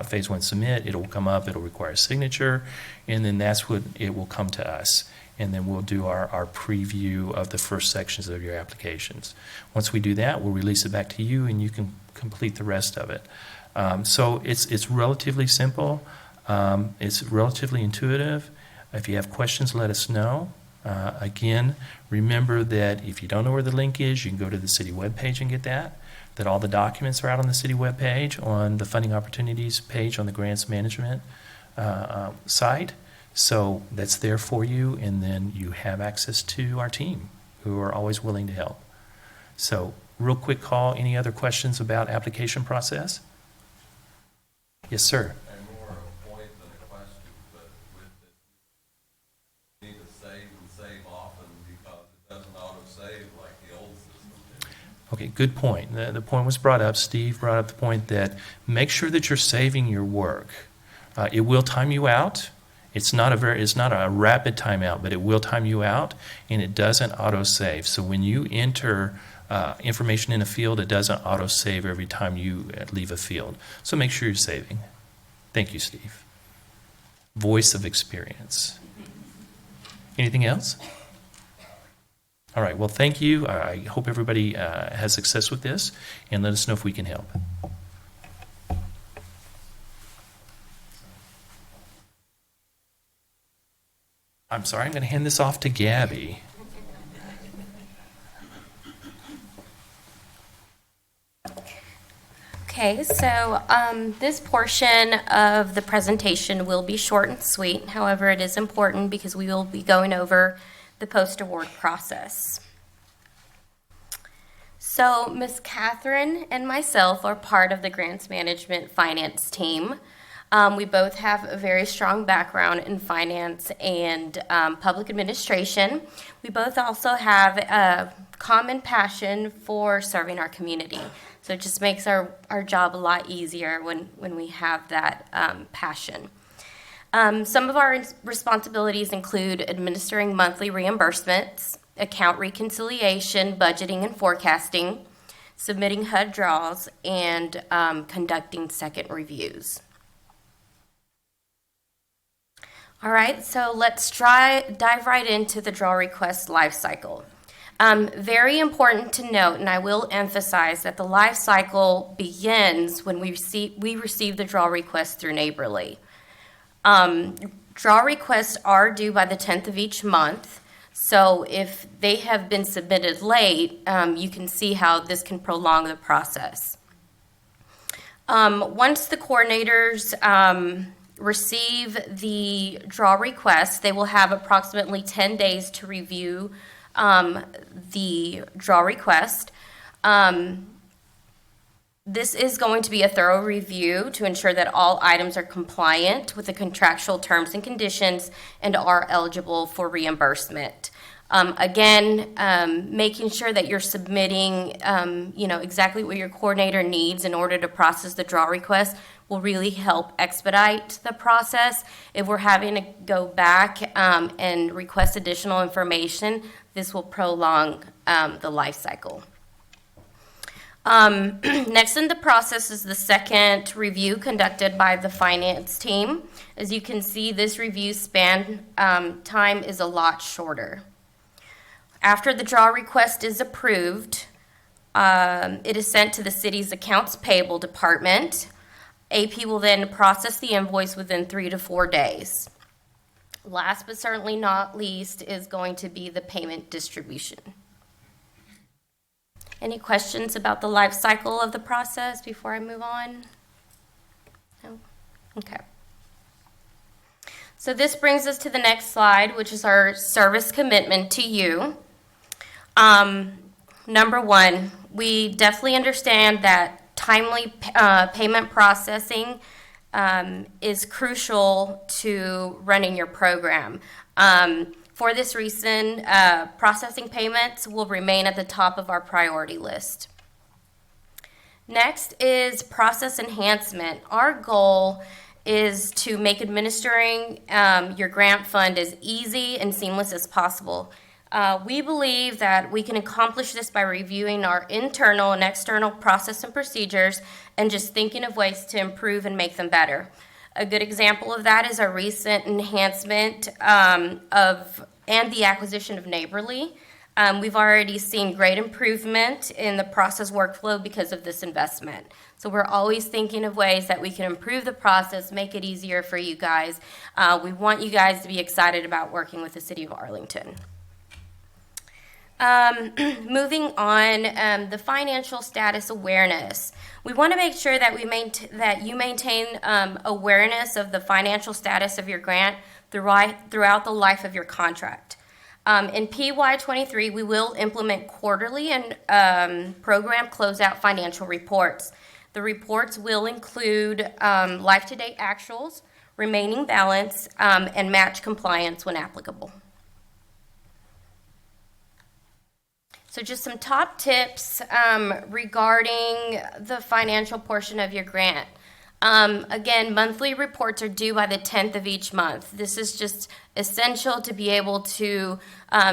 Phase 1 Submit. It will come up, it will require a signature, and then that's what it will come to us, and then we'll do our preview of the first sections of your applications. Once we do that, we'll release it back to you, and you can complete the rest of it. So it's relatively simple. It's relatively intuitive. If you have questions, let us know. Again, remember that if you don't know where the link is, you can go to the city webpage and get that all the documents are out on the city webpage, on the funding opportunities page on the grants management site. So that's there for you, and then you have access to our team who are always willing to help. So real quick call, any other questions about application process? Yes, sir. Okay, good point. The point was brought up. Steve brought up the point that make sure that you're saving your work. It will time you out. It's not a rapid timeout, but it will time you out, and it doesn't auto-save. So when you enter information in a field, it doesn't auto-save every time you leave a field. So make sure you're saving. Thank you, Steve. Voice of experience. Anything else? All right, well, thank you. I hope everybody has success with this, and let us know if we can help. I'm sorry, I'm going to hand this off to Gabby. Okay, so this portion of the presentation will be short and sweet. However, it is important because we will be going over the post-award process. So Ms. Catherine and myself are part of the grants management finance team. We both have a very strong background in finance and public administration. We both also have a common passion for serving our community. So it just makes our job a lot easier when we have that passion. Some of our responsibilities include administering monthly reimbursements, account reconciliation, budgeting and forecasting, submitting HUD draws, and conducting second reviews. All right, so let's dive right into the draw request life cycle. Very important to note, and I will emphasize that the life cycle begins when we receive the draw request through Neighborly. Draw requests are due by the 10th of each month, so if they have been submitted late, you can see how this can prolong the process. Once the coordinators receive the draw request, they will have approximately 10 days to review the draw request. This is going to be a thorough review to ensure that all items are compliant with the contractual terms and conditions and are eligible for reimbursement. Again, making sure that you're submitting, exactly what your coordinator needs in order to process the draw request will really help expedite the process. If we're having to go back and request additional information, this will prolong the life cycle. Next in the process is the second review conducted by the finance team. As you can see, this review span time is a lot shorter. After the draw request is approved, it is sent to the city's accounts payable department. AP will then process the invoice within 3 to 4 days. Last but certainly not least is going to be the payment distribution. Any questions about the life cycle of the process before I move on? No? Okay. So this brings us to the next slide, which is our service commitment to you. Number one, we definitely understand that timely payment processing is crucial to running your program. For this reason, processing payments will remain at the top of our priority list. Next is process enhancement. Our goal is to make administering your grant fund as easy and seamless as possible. We believe that we can accomplish this by reviewing our internal and external process and procedures and just thinking of ways to improve and make them better. A good example of that is our recent enhancement and the acquisition of Neighborly. We've already seen great improvement in the process workflow because of this investment. So we're always thinking of ways that we can improve the process, make it easier for you guys. We want you guys to be excited about working with the City of Arlington. Moving on, the financial status awareness. We want to make sure that you maintain awareness of the financial status of your grant throughout the life of your contract. In PY23, we will implement quarterly and program closeout financial reports. The reports will include life-to-date actuals, remaining balance, and match compliance when applicable. So just some top tips regarding the financial portion of your grant. Again, monthly reports are due by the 10th of each month. This is just essential to be able to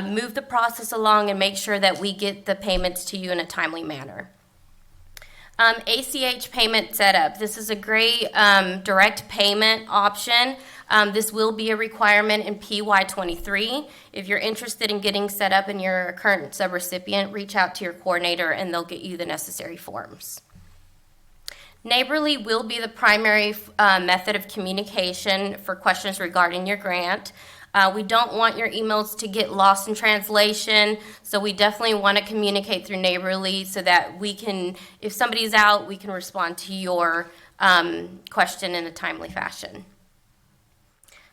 move the process along and make sure that we get the payments to you in a timely manner. ACH payment setup. This is a great direct payment option. This will be a requirement in PY23. If you're interested in getting set up and you're a current subrecipient, reach out to your coordinator and they'll get you the necessary forms. Neighborly will be the primary method of communication for questions regarding your grant. We don't want your emails to get lost in translation, so we definitely want to communicate through Neighborly so that we can, if somebody's out, we can respond to your question in a timely fashion.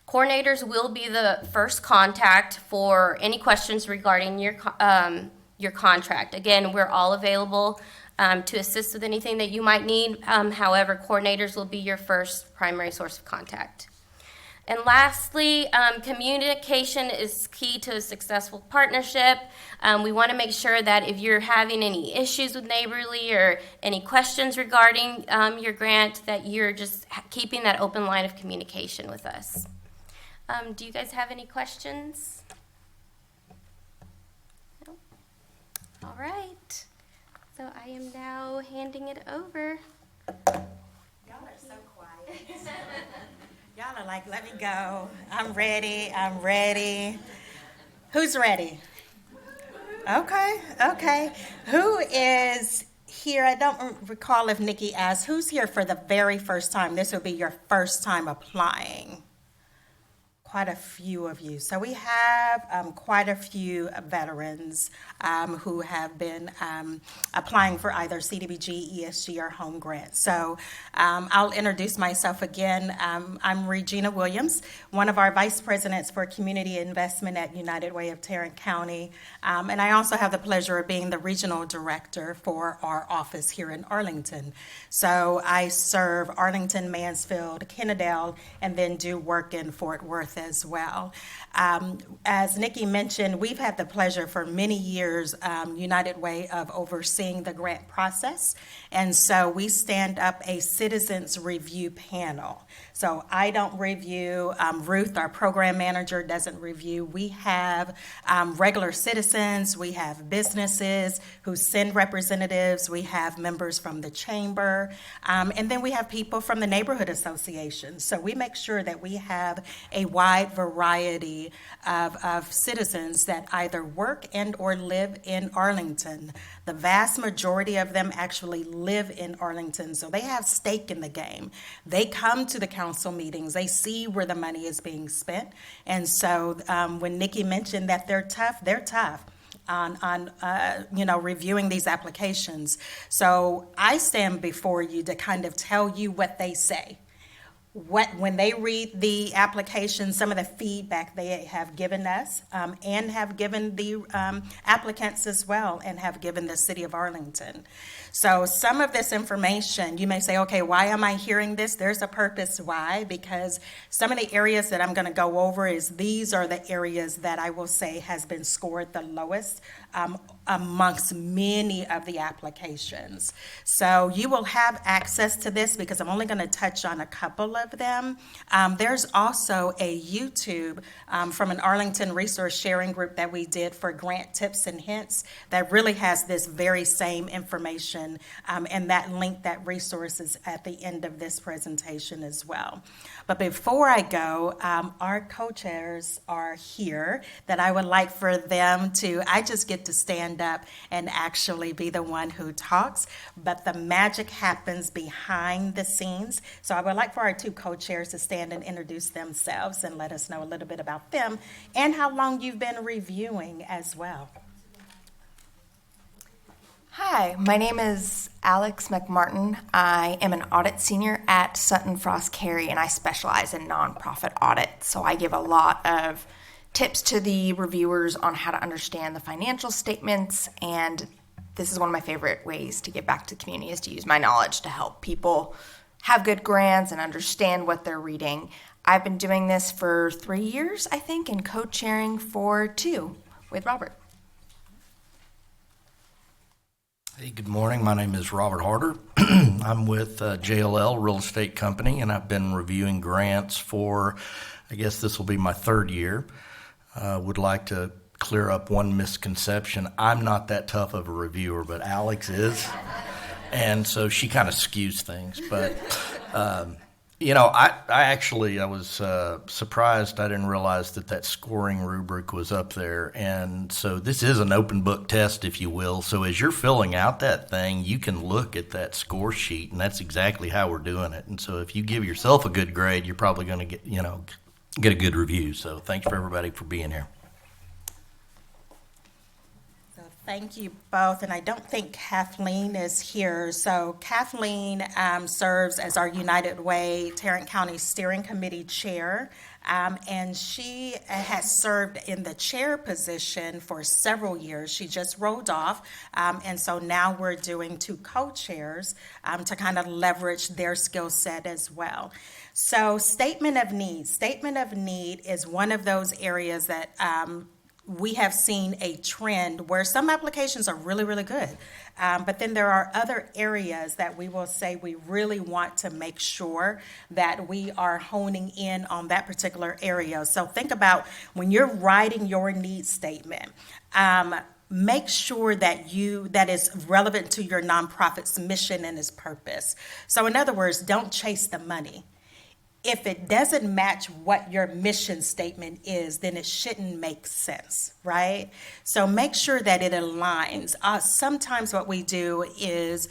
Coordinators will be the first contact for any questions regarding your contract. Again, we're all available to assist with anything that you might need. However, coordinators will be your first primary source of contact. And lastly, communication is key to a successful partnership. We want to make sure that if you're having any issues with Neighborly or any questions regarding your grant, that you're just keeping that open line of communication with us. Do you guys have any questions? No? All right. So I am now handing it over. Y'all are so quiet. Y'all are like, let me go. I'm ready. Who's ready? Okay. Who is here? I don't recall if Nikki asked, who's here for the very first time? This will be your first time applying. Quite a few of you. So we have quite a few veterans who have been applying for either CDBG, ESG, or home grant. So I'll introduce myself again. I'm Regina Williams, one of our vice presidents for community investment at United Way of Tarrant County. And I also have the pleasure of being the regional director for our office here in Arlington. So I serve Arlington, Mansfield, Kennedale, and then do work in Fort Worth as well. As Nikki mentioned, we've had the pleasure for many years, United Way, of overseeing the grant process. And so we stand up a citizens review panel. So I don't review, Ruth, our program manager, doesn't review. We have regular citizens, we have businesses who send representatives, we have members from the chamber, and then we have people from the neighborhood associations. So we make sure that we have a wide variety of citizens that either work and or live in Arlington. The vast majority of them actually live in Arlington, so they have stake in the game. They come to the council meetings, they see where the money is being spent, and so when Nikki mentioned that they're tough on reviewing these applications. So I stand before you to kind of tell you what they say. When they read the application, some of the feedback they have given us and have given the applicants as well, and have given the city of Arlington. So some of this information, you may say, okay, why am I hearing this? There's a purpose why, because some of the areas that I'm going to go over is these are the areas that I will say has been scored the lowest amongst many of the applications. So you will have access to this because I'm only going to touch on a couple of them. There's also a YouTube from an Arlington resource sharing group that we did for grant tips and hints that really has this very same information, and that link, that resource is at the end of this presentation as well. But before I go, our co-chairs are here that I would like for them to, I just get to stand up and actually be the one who talks, but the magic happens behind the scenes. So I would like for our two co-chairs to stand and introduce themselves and let us know a little bit about them and how long you've been reviewing as well. Hi, my name is Alex McMartin. I am an audit senior at Sutton Frost Carey, and I specialize in nonprofit audit. So I give a lot of tips to the reviewers on how to understand the financial statements, and this is one of my favorite ways to give back to the community is to use my knowledge to help people have good grants and understand what they're reading. I've been doing this for 3 years, I think, and co-chairing for 2 with Robert. Hey, good morning. My name is Robert Harder. I'm with JLL Real Estate Company, and I've been reviewing grants for, I guess this will be my 3rd year. Would like to clear up one misconception. I'm not that tough of a reviewer, but Alex is. And so she kind of skews things. But, I was surprised. I didn't realize that scoring rubric was up there. And so this is an open book test, if you will. So as you're filling out that thing, you can look at that score sheet, and that's exactly how we're doing it. And so if you give yourself a good grade, you're probably going to get a good review. So thanks for everybody for being here. So thank you both, and I don't think Kathleen is here. So Kathleen serves as our United Way Tarrant County Steering Committee Chair, and she has served in the chair position for several years. She just rolled off, and so now we're doing two co-chairs to kind of leverage their skill set as well. So statement of need. Statement of need is one of those areas that we have seen a trend where some applications are really, really good. But then there are other areas that we will say we really want to make sure that we are honing in on that particular area. So think about when you're writing your needs statement, make sure that that is relevant to your nonprofit's mission and its purpose. So in other words, don't chase the money. If it doesn't match what your mission statement is, then it shouldn't make sense, right? So make sure that it aligns. Sometimes what we do is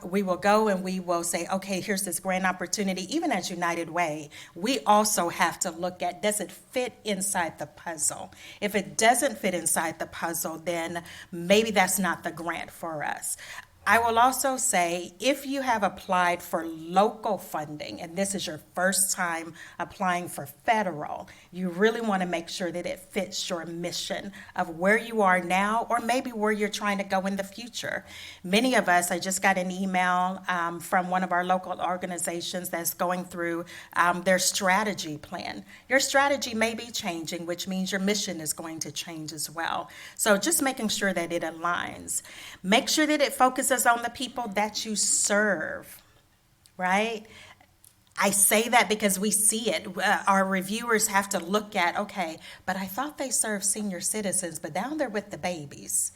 we will go and we will say, okay, here's this grant opportunity. Even as United Way, we also have to look at, does it fit inside the puzzle? If it doesn't fit inside the puzzle, then maybe that's not the grant for us. I will also say, if you have applied for local funding, and this is your first time applying for federal, you really want to make sure that it fits your mission of where you are now, or maybe where you're trying to go in the future. Many of us, I just got an email from one of our local organizations that's going through their strategy plan. Your strategy may be changing, which means your mission is going to change as well. So just making sure that it aligns. Make sure that it focuses on the people that you serve, right? I say that because we see it. Our reviewers have to look at, okay, but I thought they served senior citizens, but down there with the babies.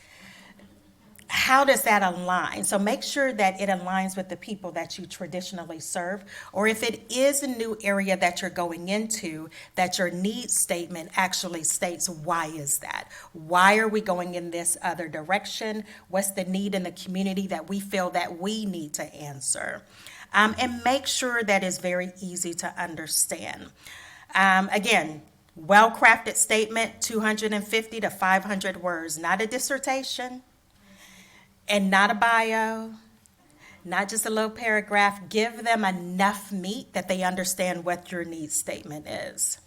How does that align? So make sure that it aligns with the people that you traditionally serve, or if it is a new area that you're going into, that your needs statement actually states, why is that? Why are we going in this other direction? What's the need in the community that we feel that we need to answer? And make sure that it's very easy to understand. Again, well-crafted statement, 250 to 500 words, not a dissertation, and not a bio, not just a little paragraph. Give them enough meat that they understand what your needs statement is.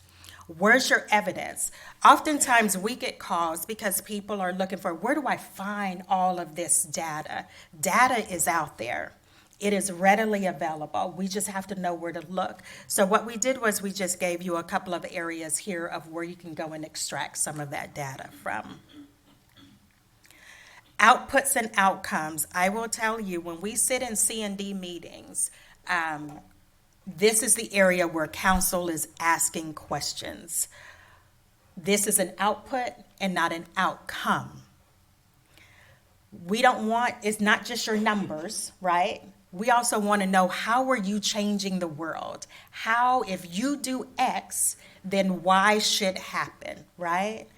Where's your evidence? Oftentimes we get calls because people are looking for, where do I find all of this data? Data is out there. It is readily available. We just have to know where to look. So what we did was we just gave you a couple of areas here of where you can go and extract some of that data from. Outputs and outcomes. I will tell you, when we sit in C&D meetings, this is the area where council is asking questions. This is an output and not an outcome. We don't want, it's not just your numbers, right? We also want to know, how are you changing the world? How, if you do X, then Y should happen, right?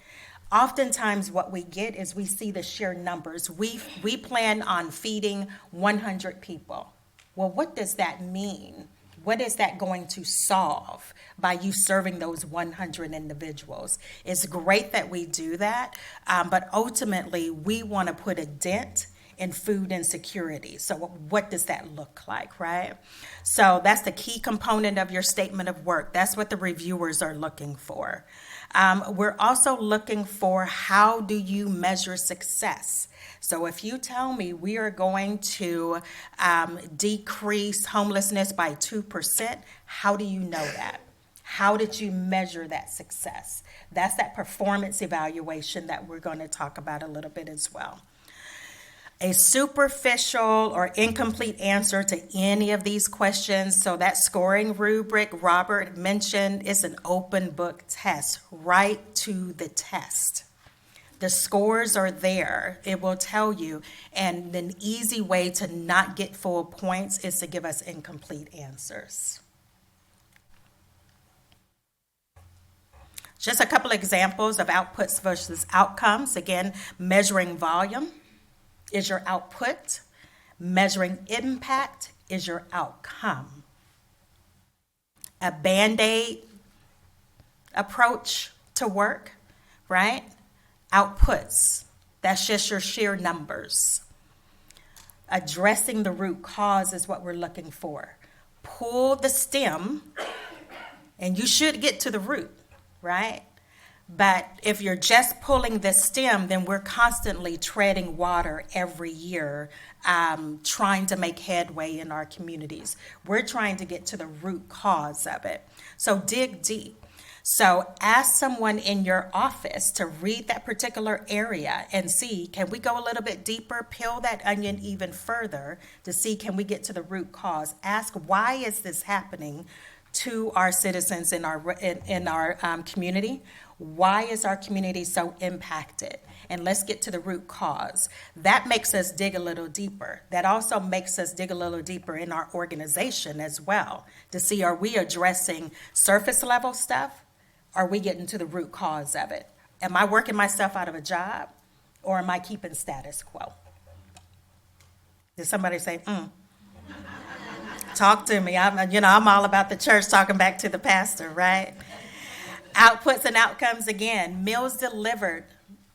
Oftentimes what we get is we see the sheer numbers. We plan on feeding 100 people. Well, what does that mean? What is that going to solve by you serving those 100 individuals? It's great that we do that, but ultimately we want to put a dent in food insecurity. So what does that look like, right? So that's the key component of your statement of work. That's what the reviewers are looking for. We're also looking for, how do you measure success? So if you tell me we are going to decrease homelessness by 2%, how do you know that? How did you measure that success? That's that performance evaluation that we're going to talk about a little bit as well. A superficial or incomplete answer to any of these questions, so that scoring rubric Robert mentioned, is an open book test, right to the test. The scores are there. It will tell you, and an easy way to not get full points is to give us incomplete answers. Just a couple examples of outputs versus outcomes. Again, measuring volume is your output. Measuring impact is your outcome. A Band-Aid approach to work, right? Outputs, that's just your sheer numbers. Addressing the root cause is what we're looking for. Pull the stem, and you should get to the root, right? But if you're just pulling the stem, then we're constantly treading water every year, trying to make headway in our communities. We're trying to get to the root cause of it. So dig deep. So ask someone in your office to read that particular area and see, can we go a little bit deeper, peel that onion even further to see, can we get to the root cause? Ask, why is this happening to our citizens in our community? Why is our community so impacted? And let's get to the root cause. That makes us dig a little deeper. That also makes us dig a little deeper in our organization as well to see, are we addressing surface level stuff? Are we getting to the root cause of it? Am I working myself out of a job, or am I keeping status quo? Did somebody say, Talk to me. I'm all about the church, talking back to the pastor, right? Outputs and outcomes again. Meals delivered.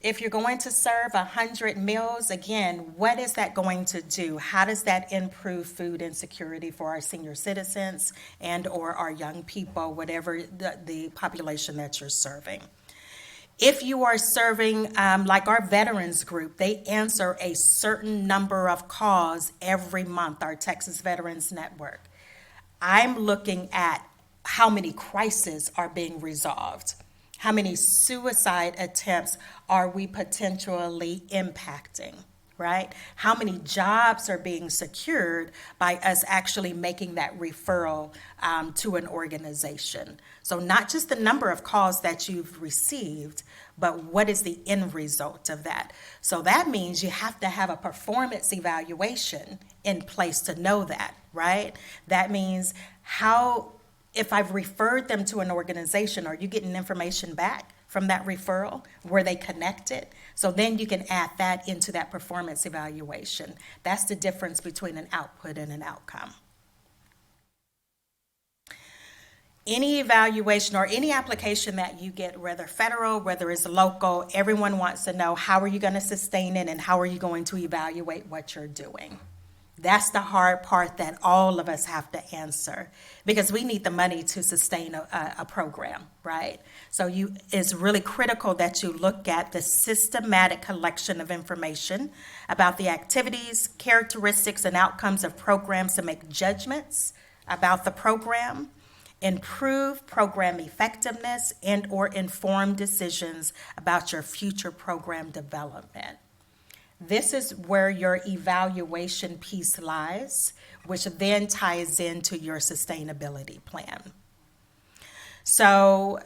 If you're going to serve 100 meals, again, what is that going to do? How does that improve food insecurity for our senior citizens and or our young people, whatever the population that you're serving? If you are serving, like our veterans group, they answer a certain number of calls every month, our Texas Veterans Network. I'm looking at how many crises are being resolved. How many suicide attempts are we potentially impacting, right? How many jobs are being secured by us actually making that referral to an organization? So not just the number of calls that you've received, but what is the end result of that? So that means you have to have a performance evaluation in place to know that, right? That means if I've referred them to an organization, are you getting information back from that referral? Were they connected? So then you can add that into that performance evaluation. That's the difference between an output and an outcome. Any evaluation or any application that you get, whether federal, whether it's local, everyone wants to know, how are you going to sustain it and how are you going to evaluate what you're doing? That's the hard part that all of us have to answer, because we need the money to sustain a program, right? So it's really critical that you look at the systematic collection of information about the activities, characteristics, and outcomes of programs to make judgments about the program, improve program effectiveness, and or inform decisions about your future program development. This is where your evaluation piece lies, which then ties into your sustainability plan. So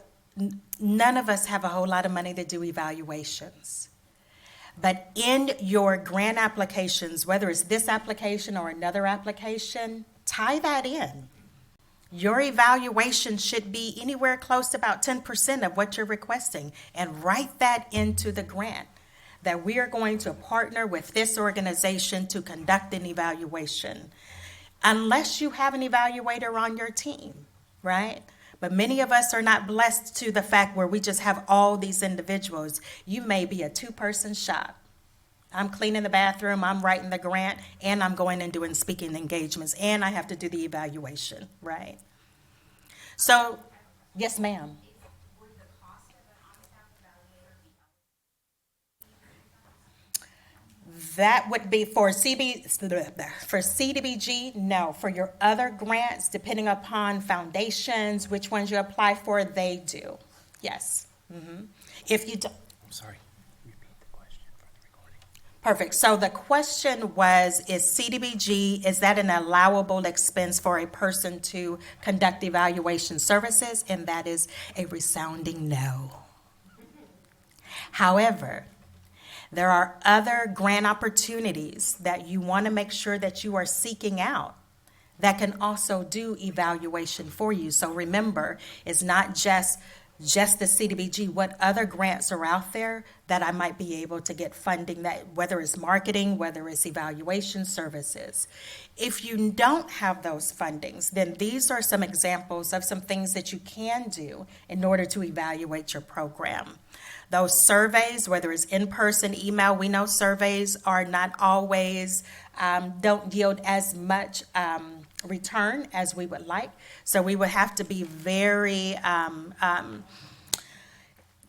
none of us have a whole lot of money to do evaluations. But in your grant applications, whether it's this application or another application, tie that in. Your evaluation should be anywhere close to about 10% of what you're requesting, and write that into the grant, that we are going to partner with this organization to conduct an evaluation, unless you have an evaluator on your team, right? But many of us are not blessed to the fact where we just have all these individuals. You may be a two-person shop. I'm cleaning the bathroom, I'm writing the grant, and I'm going and doing speaking engagements, and I have to do the evaluation, right? So, yes, ma'am. That would be for CDBG, no. For your other grants, depending upon foundations, which ones you apply for, they do. Yes. Mm-hmm. If you don't. I'm sorry. Repeat the question for the recording. Perfect. So the question was, is CDBG, is that an allowable expense for a person to conduct evaluation services? And that is a resounding no. However, there are other grant opportunities that you want to make sure that you are seeking out that can also do evaluation for you. So remember, it's not just just the CDBG, what other grants are out there that I might be able to get funding, that whether it's marketing, whether it's evaluation services. If you don't have those fundings, then these are some examples of some things that you can do in order to evaluate your program. Those surveys, whether it's in-person, email, we know surveys are not always, don't yield as much return as we would like. So we would have to be very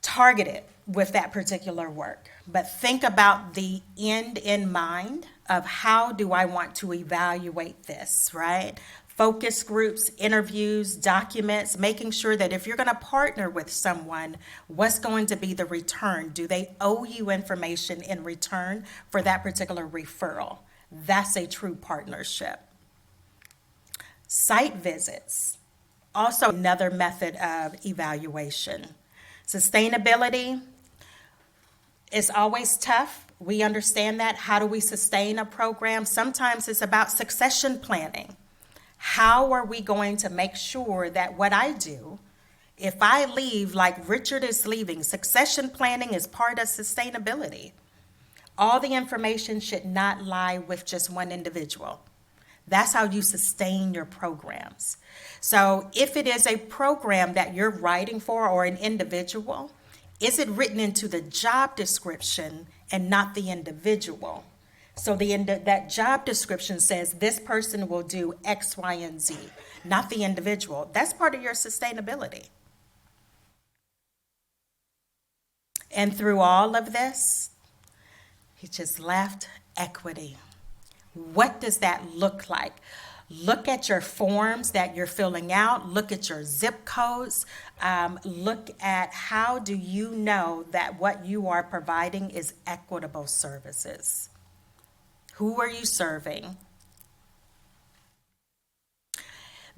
targeted with that particular work. But think about the end in mind of how do I want to evaluate this, right? Focus groups, interviews, documents, making sure that if you're going to partner with someone, what's going to be the return? Do they owe you information in return for that particular referral? That's a true partnership. Site visits, also another method of evaluation. Sustainability is always tough. We understand that. How do we sustain a program? Sometimes it's about succession planning. How are we going to make sure that what I do, if I leave like Richard is leaving, succession planning is part of sustainability. All the information should not lie with just one individual. That's how you sustain your programs. So if it is a program that you're writing for or an individual, is it written into the job description and not the individual? So that job description says this person will do X, Y, and Z, not the individual. That's part of your sustainability. And through all of this, he just left equity. What does that look like? Look at your forms that you're filling out. Look at your zip codes. Look at how do you know that what you are providing is equitable services. Who are you serving?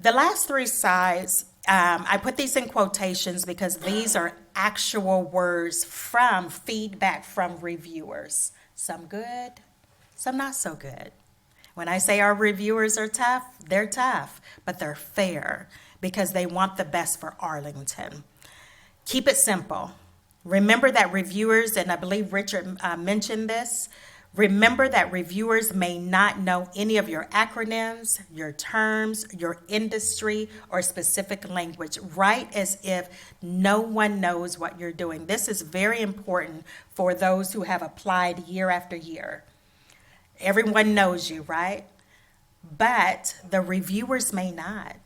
The last three sides, I put these in quotations because these are actual words from feedback from reviewers. Some good, some not so good. When I say our reviewers are tough, they're tough, but they're fair because they want the best for Arlington. Keep it simple. Remember that reviewers, and I believe Richard mentioned this, remember that reviewers may not know any of your acronyms, your terms, your industry, or specific language. Write as if no one knows what you're doing. This is very important for those who have applied year after year. Everyone knows you, right? But the reviewers may not.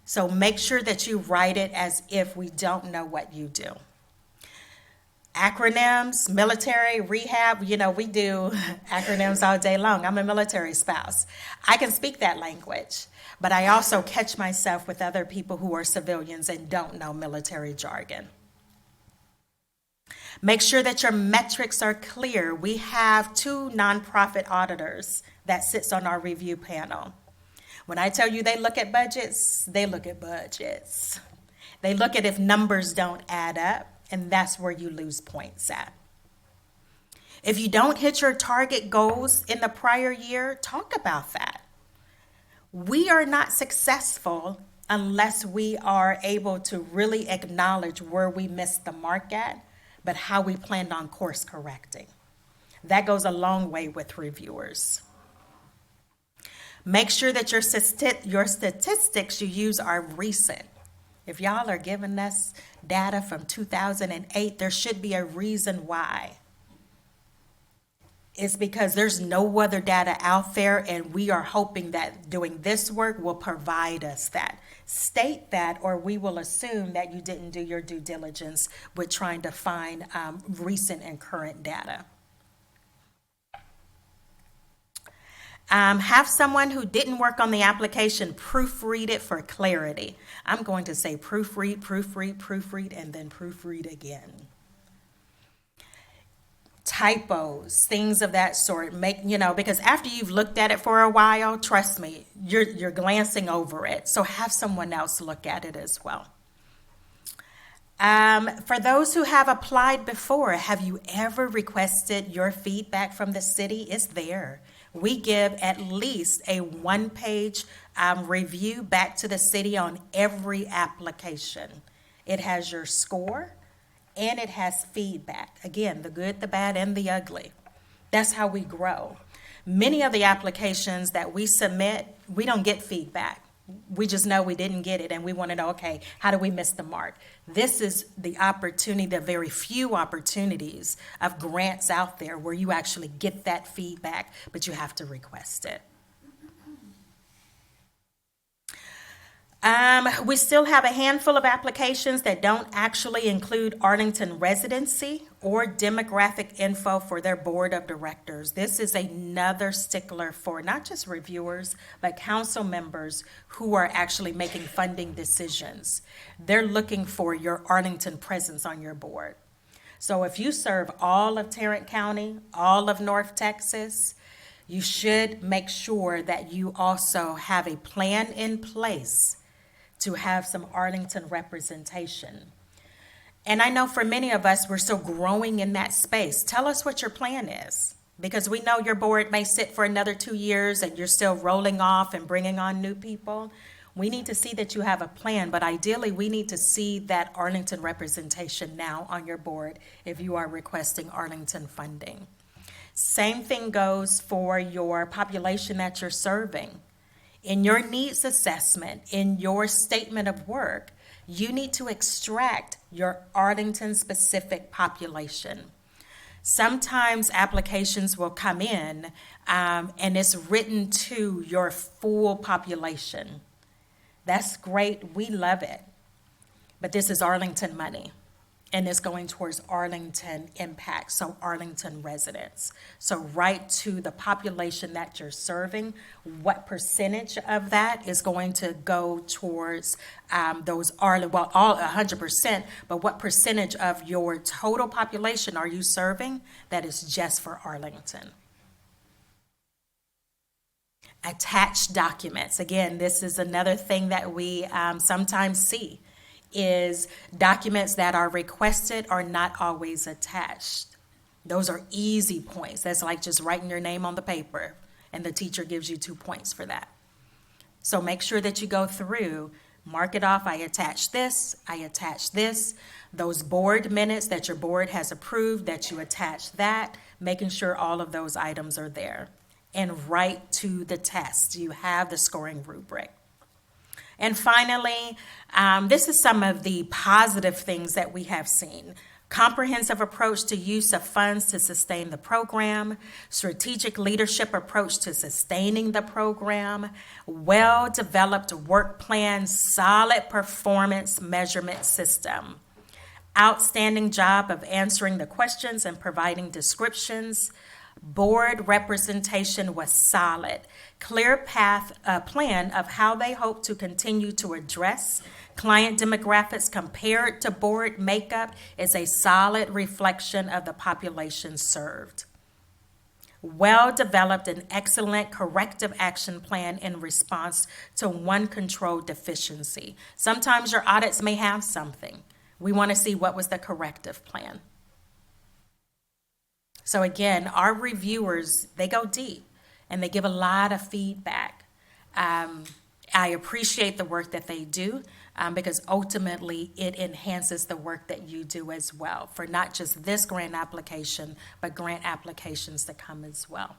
So make sure that you write it as if we don't know what you do. Acronyms, military, rehab, we do acronyms all day long. I'm a military spouse. I can speak that language, but I also catch myself with other people who are civilians and don't know military jargon. Make sure that your metrics are clear. We have 2 nonprofit auditors that sits on our review panel. When I tell you they look at budgets, they look at budgets. They look at if numbers don't add up, and that's where you lose points at. If you don't hit your target goals in the prior year, talk about that. We are not successful unless we are able to really acknowledge where we missed the mark at, but how we planned on course correcting. That goes a long way with reviewers. Make sure that your statistics you use are recent. If y'all are giving us data from 2008, there should be a reason why. It's because there's no other data out there, and we are hoping that doing this work will provide us that. State that, or we will assume that you didn't do your due diligence with trying to find recent and current data. Have someone who didn't work on the application proofread it for clarity. I'm going to say proofread, and then proofread again. Typos, things of that sort, because after you've looked at it for a while, trust me, you're glancing over it. So have someone else look at it as well. For those who have applied before, have you ever requested your feedback from the city? It's there. We give at least a 1-page review back to the city on every application. it has your score, and it has feedback. Again, the good, the bad, and the ugly. That's how we grow. Many of the applications that we submit, we don't get feedback. We just know we didn't get it, and we want to know, okay, how do we miss the mark? This is the opportunity, the very few opportunities of grants out there where you actually get that feedback, but you have to request it. We still have a handful of applications that don't actually include Arlington residency or demographic info for their board of directors. This is another stickler for not just reviewers, but council members who are actually making funding decisions. They're looking for your Arlington presence on your board. So if you serve all of Tarrant County, all of North Texas, you should make sure that you also have a plan in place to have some Arlington representation. And I know for many of us, we're still growing in that space. Tell us what your plan is, because we know your board may sit for another 2 years and you're still rolling off and bringing on new people. We need to see that you have a plan, but ideally we need to see that Arlington representation now on your board if you are requesting Arlington funding. Same thing goes for your population that you're serving. In your needs assessment, in your statement of work, you need to extract your Arlington-specific population. Sometimes applications will come in and it's written to your full population. That's great. We love it. But this is Arlington money. And it's going towards Arlington impact, so Arlington residents. So right to the population that you're serving, what percentage of that is going to go towards those Arlington, well, all 100%, but what percentage of your total population are you serving that is just for Arlington? Attached documents. Again, this is another thing that we sometimes see. Is documents that are requested are not always attached. Those are easy points. That's like just writing your name on the paper, and the teacher gives you 2 points for that. So make sure that you go through, mark it off, I attach this, I attach this. Those board minutes that your board has approved, that you attach that, making sure all of those items are there. And right to the test, you have the scoring rubric. And finally, this is some of the positive things that we have seen. Comprehensive approach to use of funds to sustain the program, strategic leadership approach to sustaining the program, well-developed work plan, solid performance measurement system, outstanding job of answering the questions and providing descriptions. Board representation was solid. Clear path plan of how they hope to continue to address client demographics compared to board makeup is a solid reflection of the population served. Well-developed and excellent corrective action plan in response to one control deficiency. Sometimes your audits may have something. We want to see what was the corrective plan. So again, our reviewers, they go deep and they give a lot of feedback. I appreciate the work that they do because ultimately it enhances the work that you do as well for not just this grant application, but grant applications to come as well.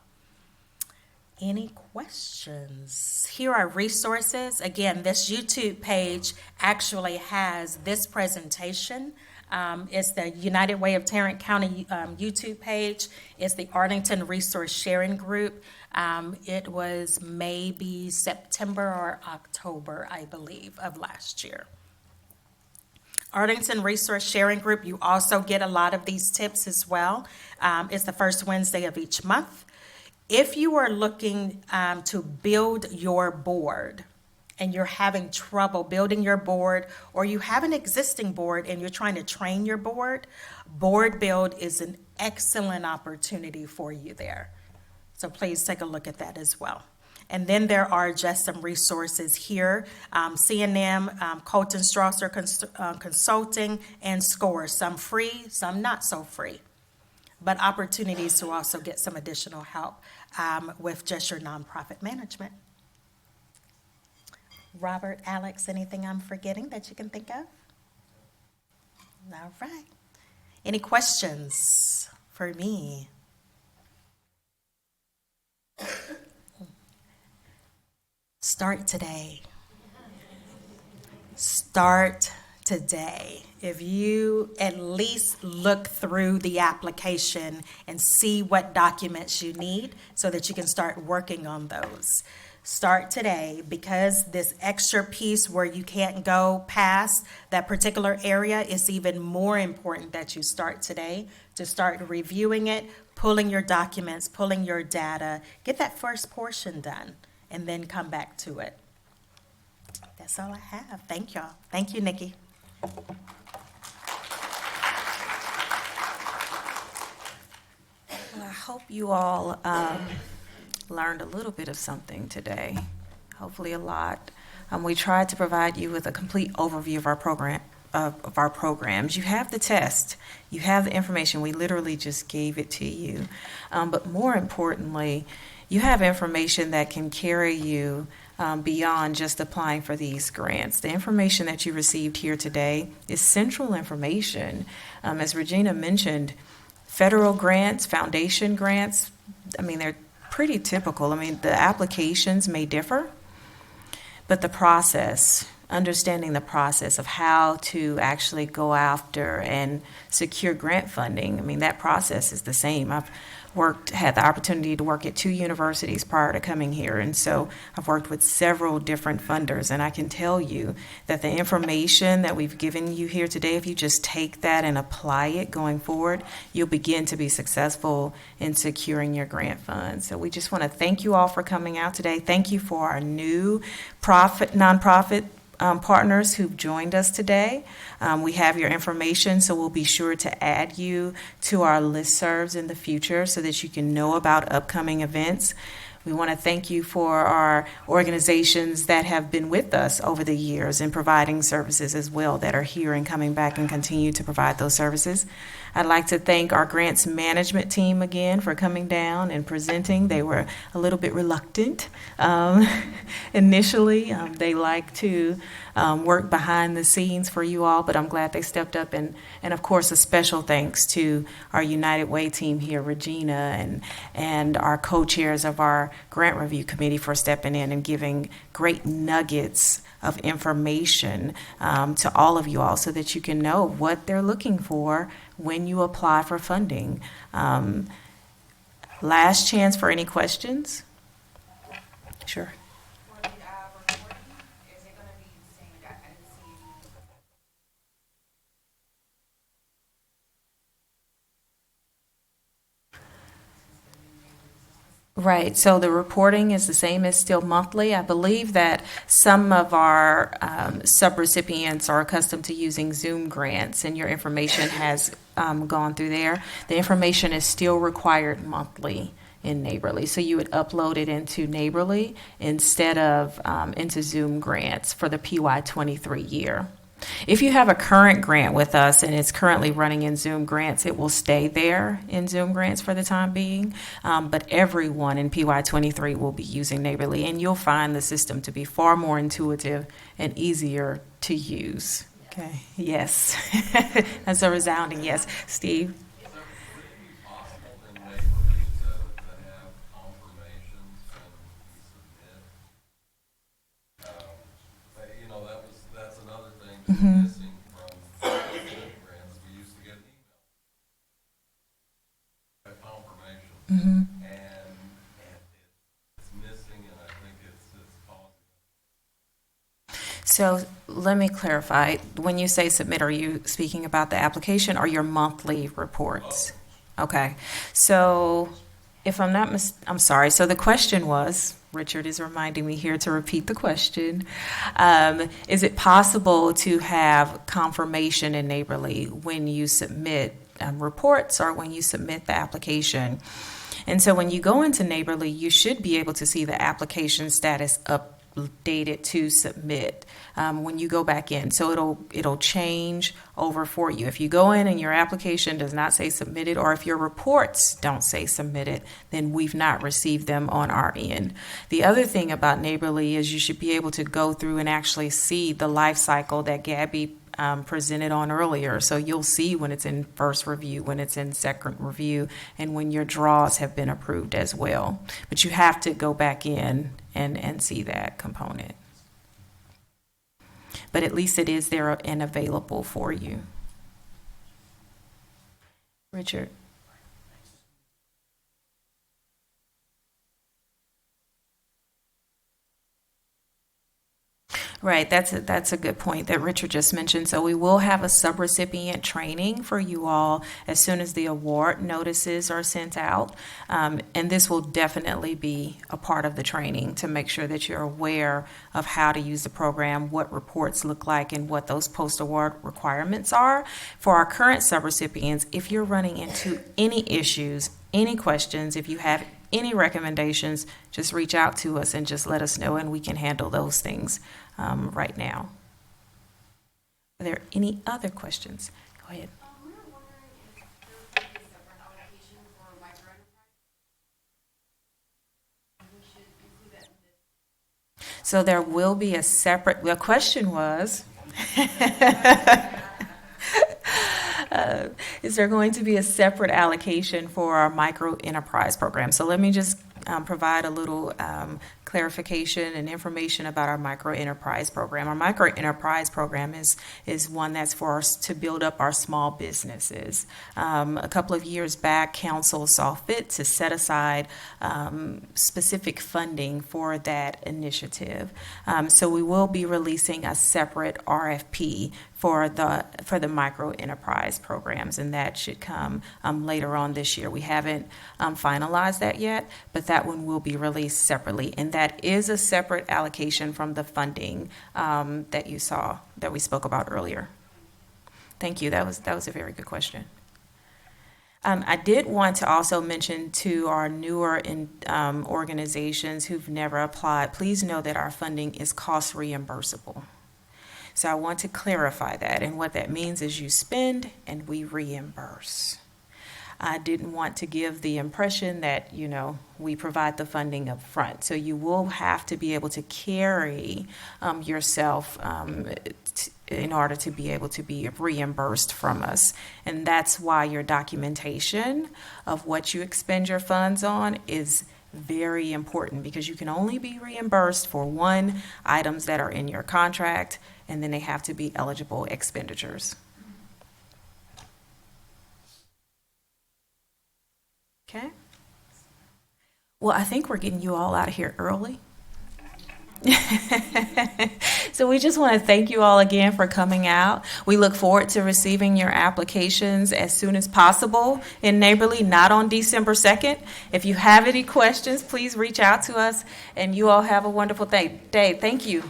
Any questions? Here are resources. Again, this YouTube page actually has this presentation. It's the United Way of Tarrant County YouTube page. It's the Arlington Resource Sharing Group. It was maybe September or October, I believe, of last year. Arlington Resource Sharing Group, you also get a lot of these tips as well. It's the first Wednesday of each month. If you are looking to build your board, and you're having trouble building your board, or you have an existing board and you're trying to train your board, Board Build is an excellent opportunity for you there. So please take a look at that as well. And then there are just some resources here, C&M, Colton Strasser Consulting, and SCORE, some free, some not so free, but opportunities to also get some additional help with just your nonprofit management. Robert, Alex, anything I'm forgetting that you can think of? All right. Any questions for me? Start today. Start today. If you at least look through the application and see what documents you need so that you can start working on those. Start today, because this extra piece where you can't go past that particular area is even more important that you start today, to start reviewing it, pulling your documents, pulling your data, get that first portion done, and then come back to it. That's all I have. Thank y'all. Thank you, Nikki. Well, I hope you all learned a little bit of something today, hopefully a lot. We tried to provide you with a complete overview of our program, of our programs. You have the test, you have the information. We literally just gave it to you. But more importantly, you have information that can carry you beyond just applying for these grants. The information that you received here today is central information. As Regina mentioned, federal grants, foundation grants, I mean, they're pretty typical. I mean, the applications may differ, but the process, understanding the process of how to actually go after and secure grant funding, I mean, that process is the same. I've had the opportunity to work at 2 universities prior to coming here, and so I've worked with several different funders, and I can tell you that the information that we've given you here today, if you just take that and apply it going forward, you'll begin to be successful in securing your grant funds. So we just want to thank you all for coming out today. Thank you for our new nonprofit partners who've joined us today. We have your information, so we'll be sure to add you to our listservs in the future so that you can know about upcoming events. We want to thank you for our organizations that have been with us over the years and providing services as well, that are here and coming back and continue to provide those services. I'd like to thank our grants management team again for coming down and presenting. They were a little bit reluctant initially. They like to work behind the scenes for you all, but I'm glad they stepped up. And of course, a special thanks to our United Way team here, Regina, and our co-chairs of our grant review committee for stepping in and giving great nuggets of information to all of you all so that you can know what they're looking for when you apply for funding. Last chance for any questions? Sure. For the recording, is it going to be the same? I didn't see any. Right, so the reporting is the same as still monthly. I believe that some of our subrecipients are accustomed to using Zoom grants, and your information has gone through there. The information is still required monthly in Neighborly, so you would upload it into Neighborly instead of into Zoom grants for the PY23 year. If you have a current grant with us and it's currently running in Zoom grants, it will stay there in Zoom grants for the time being. But everyone in PY23 will be using Neighborly, and you'll find the system to be far more intuitive and easier to use. Okay. Yes. That's a resounding yes. Steve? Mm-hmm. Missing from grants. We used to get an email confirmation, and it's missing, and I think it's causing. So let me clarify. When you say submit, are you speaking about the application or your monthly reports? Okay. So if I'm not I'm sorry. So the question was, Richard is reminding me here to repeat the question. Is it possible to have confirmation in Neighborly when you submit reports or when you submit the application? And so when you go into Neighborly, you should be able to see the application status updated to submit when you go back in. So it'll change over for you. If you go in and your application does not say submitted, or if your reports don't say submitted, then we've not received them on our end. The other thing about Neighborly is you should be able to go through and actually see the life cycle that Gabby presented on earlier. So you'll see when it's in first review, when it's in second review, and when your draws have been approved as well. But you have to go back in and see that component. But at least it is there and available for you. Richard. Right, that's a good point that Richard just mentioned. So we will have a subrecipient training for you all as soon as the award notices are sent out. And this will definitely be a part of the training to make sure that you're aware of how to use the program, what reports look like, and what those post-award requirements are. For our current subrecipients, if you're running into any issues, any questions, if you have any recommendations, just reach out to us and just let us know, and we can handle those things right now. Are there any other questions? Go ahead. We were wondering if there would be a separate allocation for microenterprise. We should include that in this. So there will be a separate, the question was, is there going to be a separate allocation for our micro enterprise program? So let me just provide a little clarification and information about our micro enterprise program. Our micro enterprise program is one that's for us to build up our small businesses. A couple of years back, Council saw fit to set aside specific funding for that initiative. So we will be releasing a separate RFP for the micro enterprise programs, and that should come later on this year. We haven't finalized that yet, but that one will be released separately, and that is a separate allocation from the funding that you saw, that we spoke about earlier. Thank you. That was a very good question. I did want to also mention to our newer organizations who've never applied, please know that our funding is cost reimbursable. So I want to clarify that, and what that means is you spend and we reimburse. I didn't want to give the impression that, we provide the funding up front. So you will have to be able to carry yourself in order to be able to be reimbursed from us. And that's why your documentation of what you expend your funds on is very important, because you can only be reimbursed for one, items that are in your contract, and then they have to be eligible expenditures. Okay. Well, I think we're getting you all out of here early. So we just want to thank you all again for coming out. We look forward to receiving your applications as soon as possible in Neighborly, not on December 2nd. If you have any questions, please reach out to us, and you all have a wonderful day. Thank you.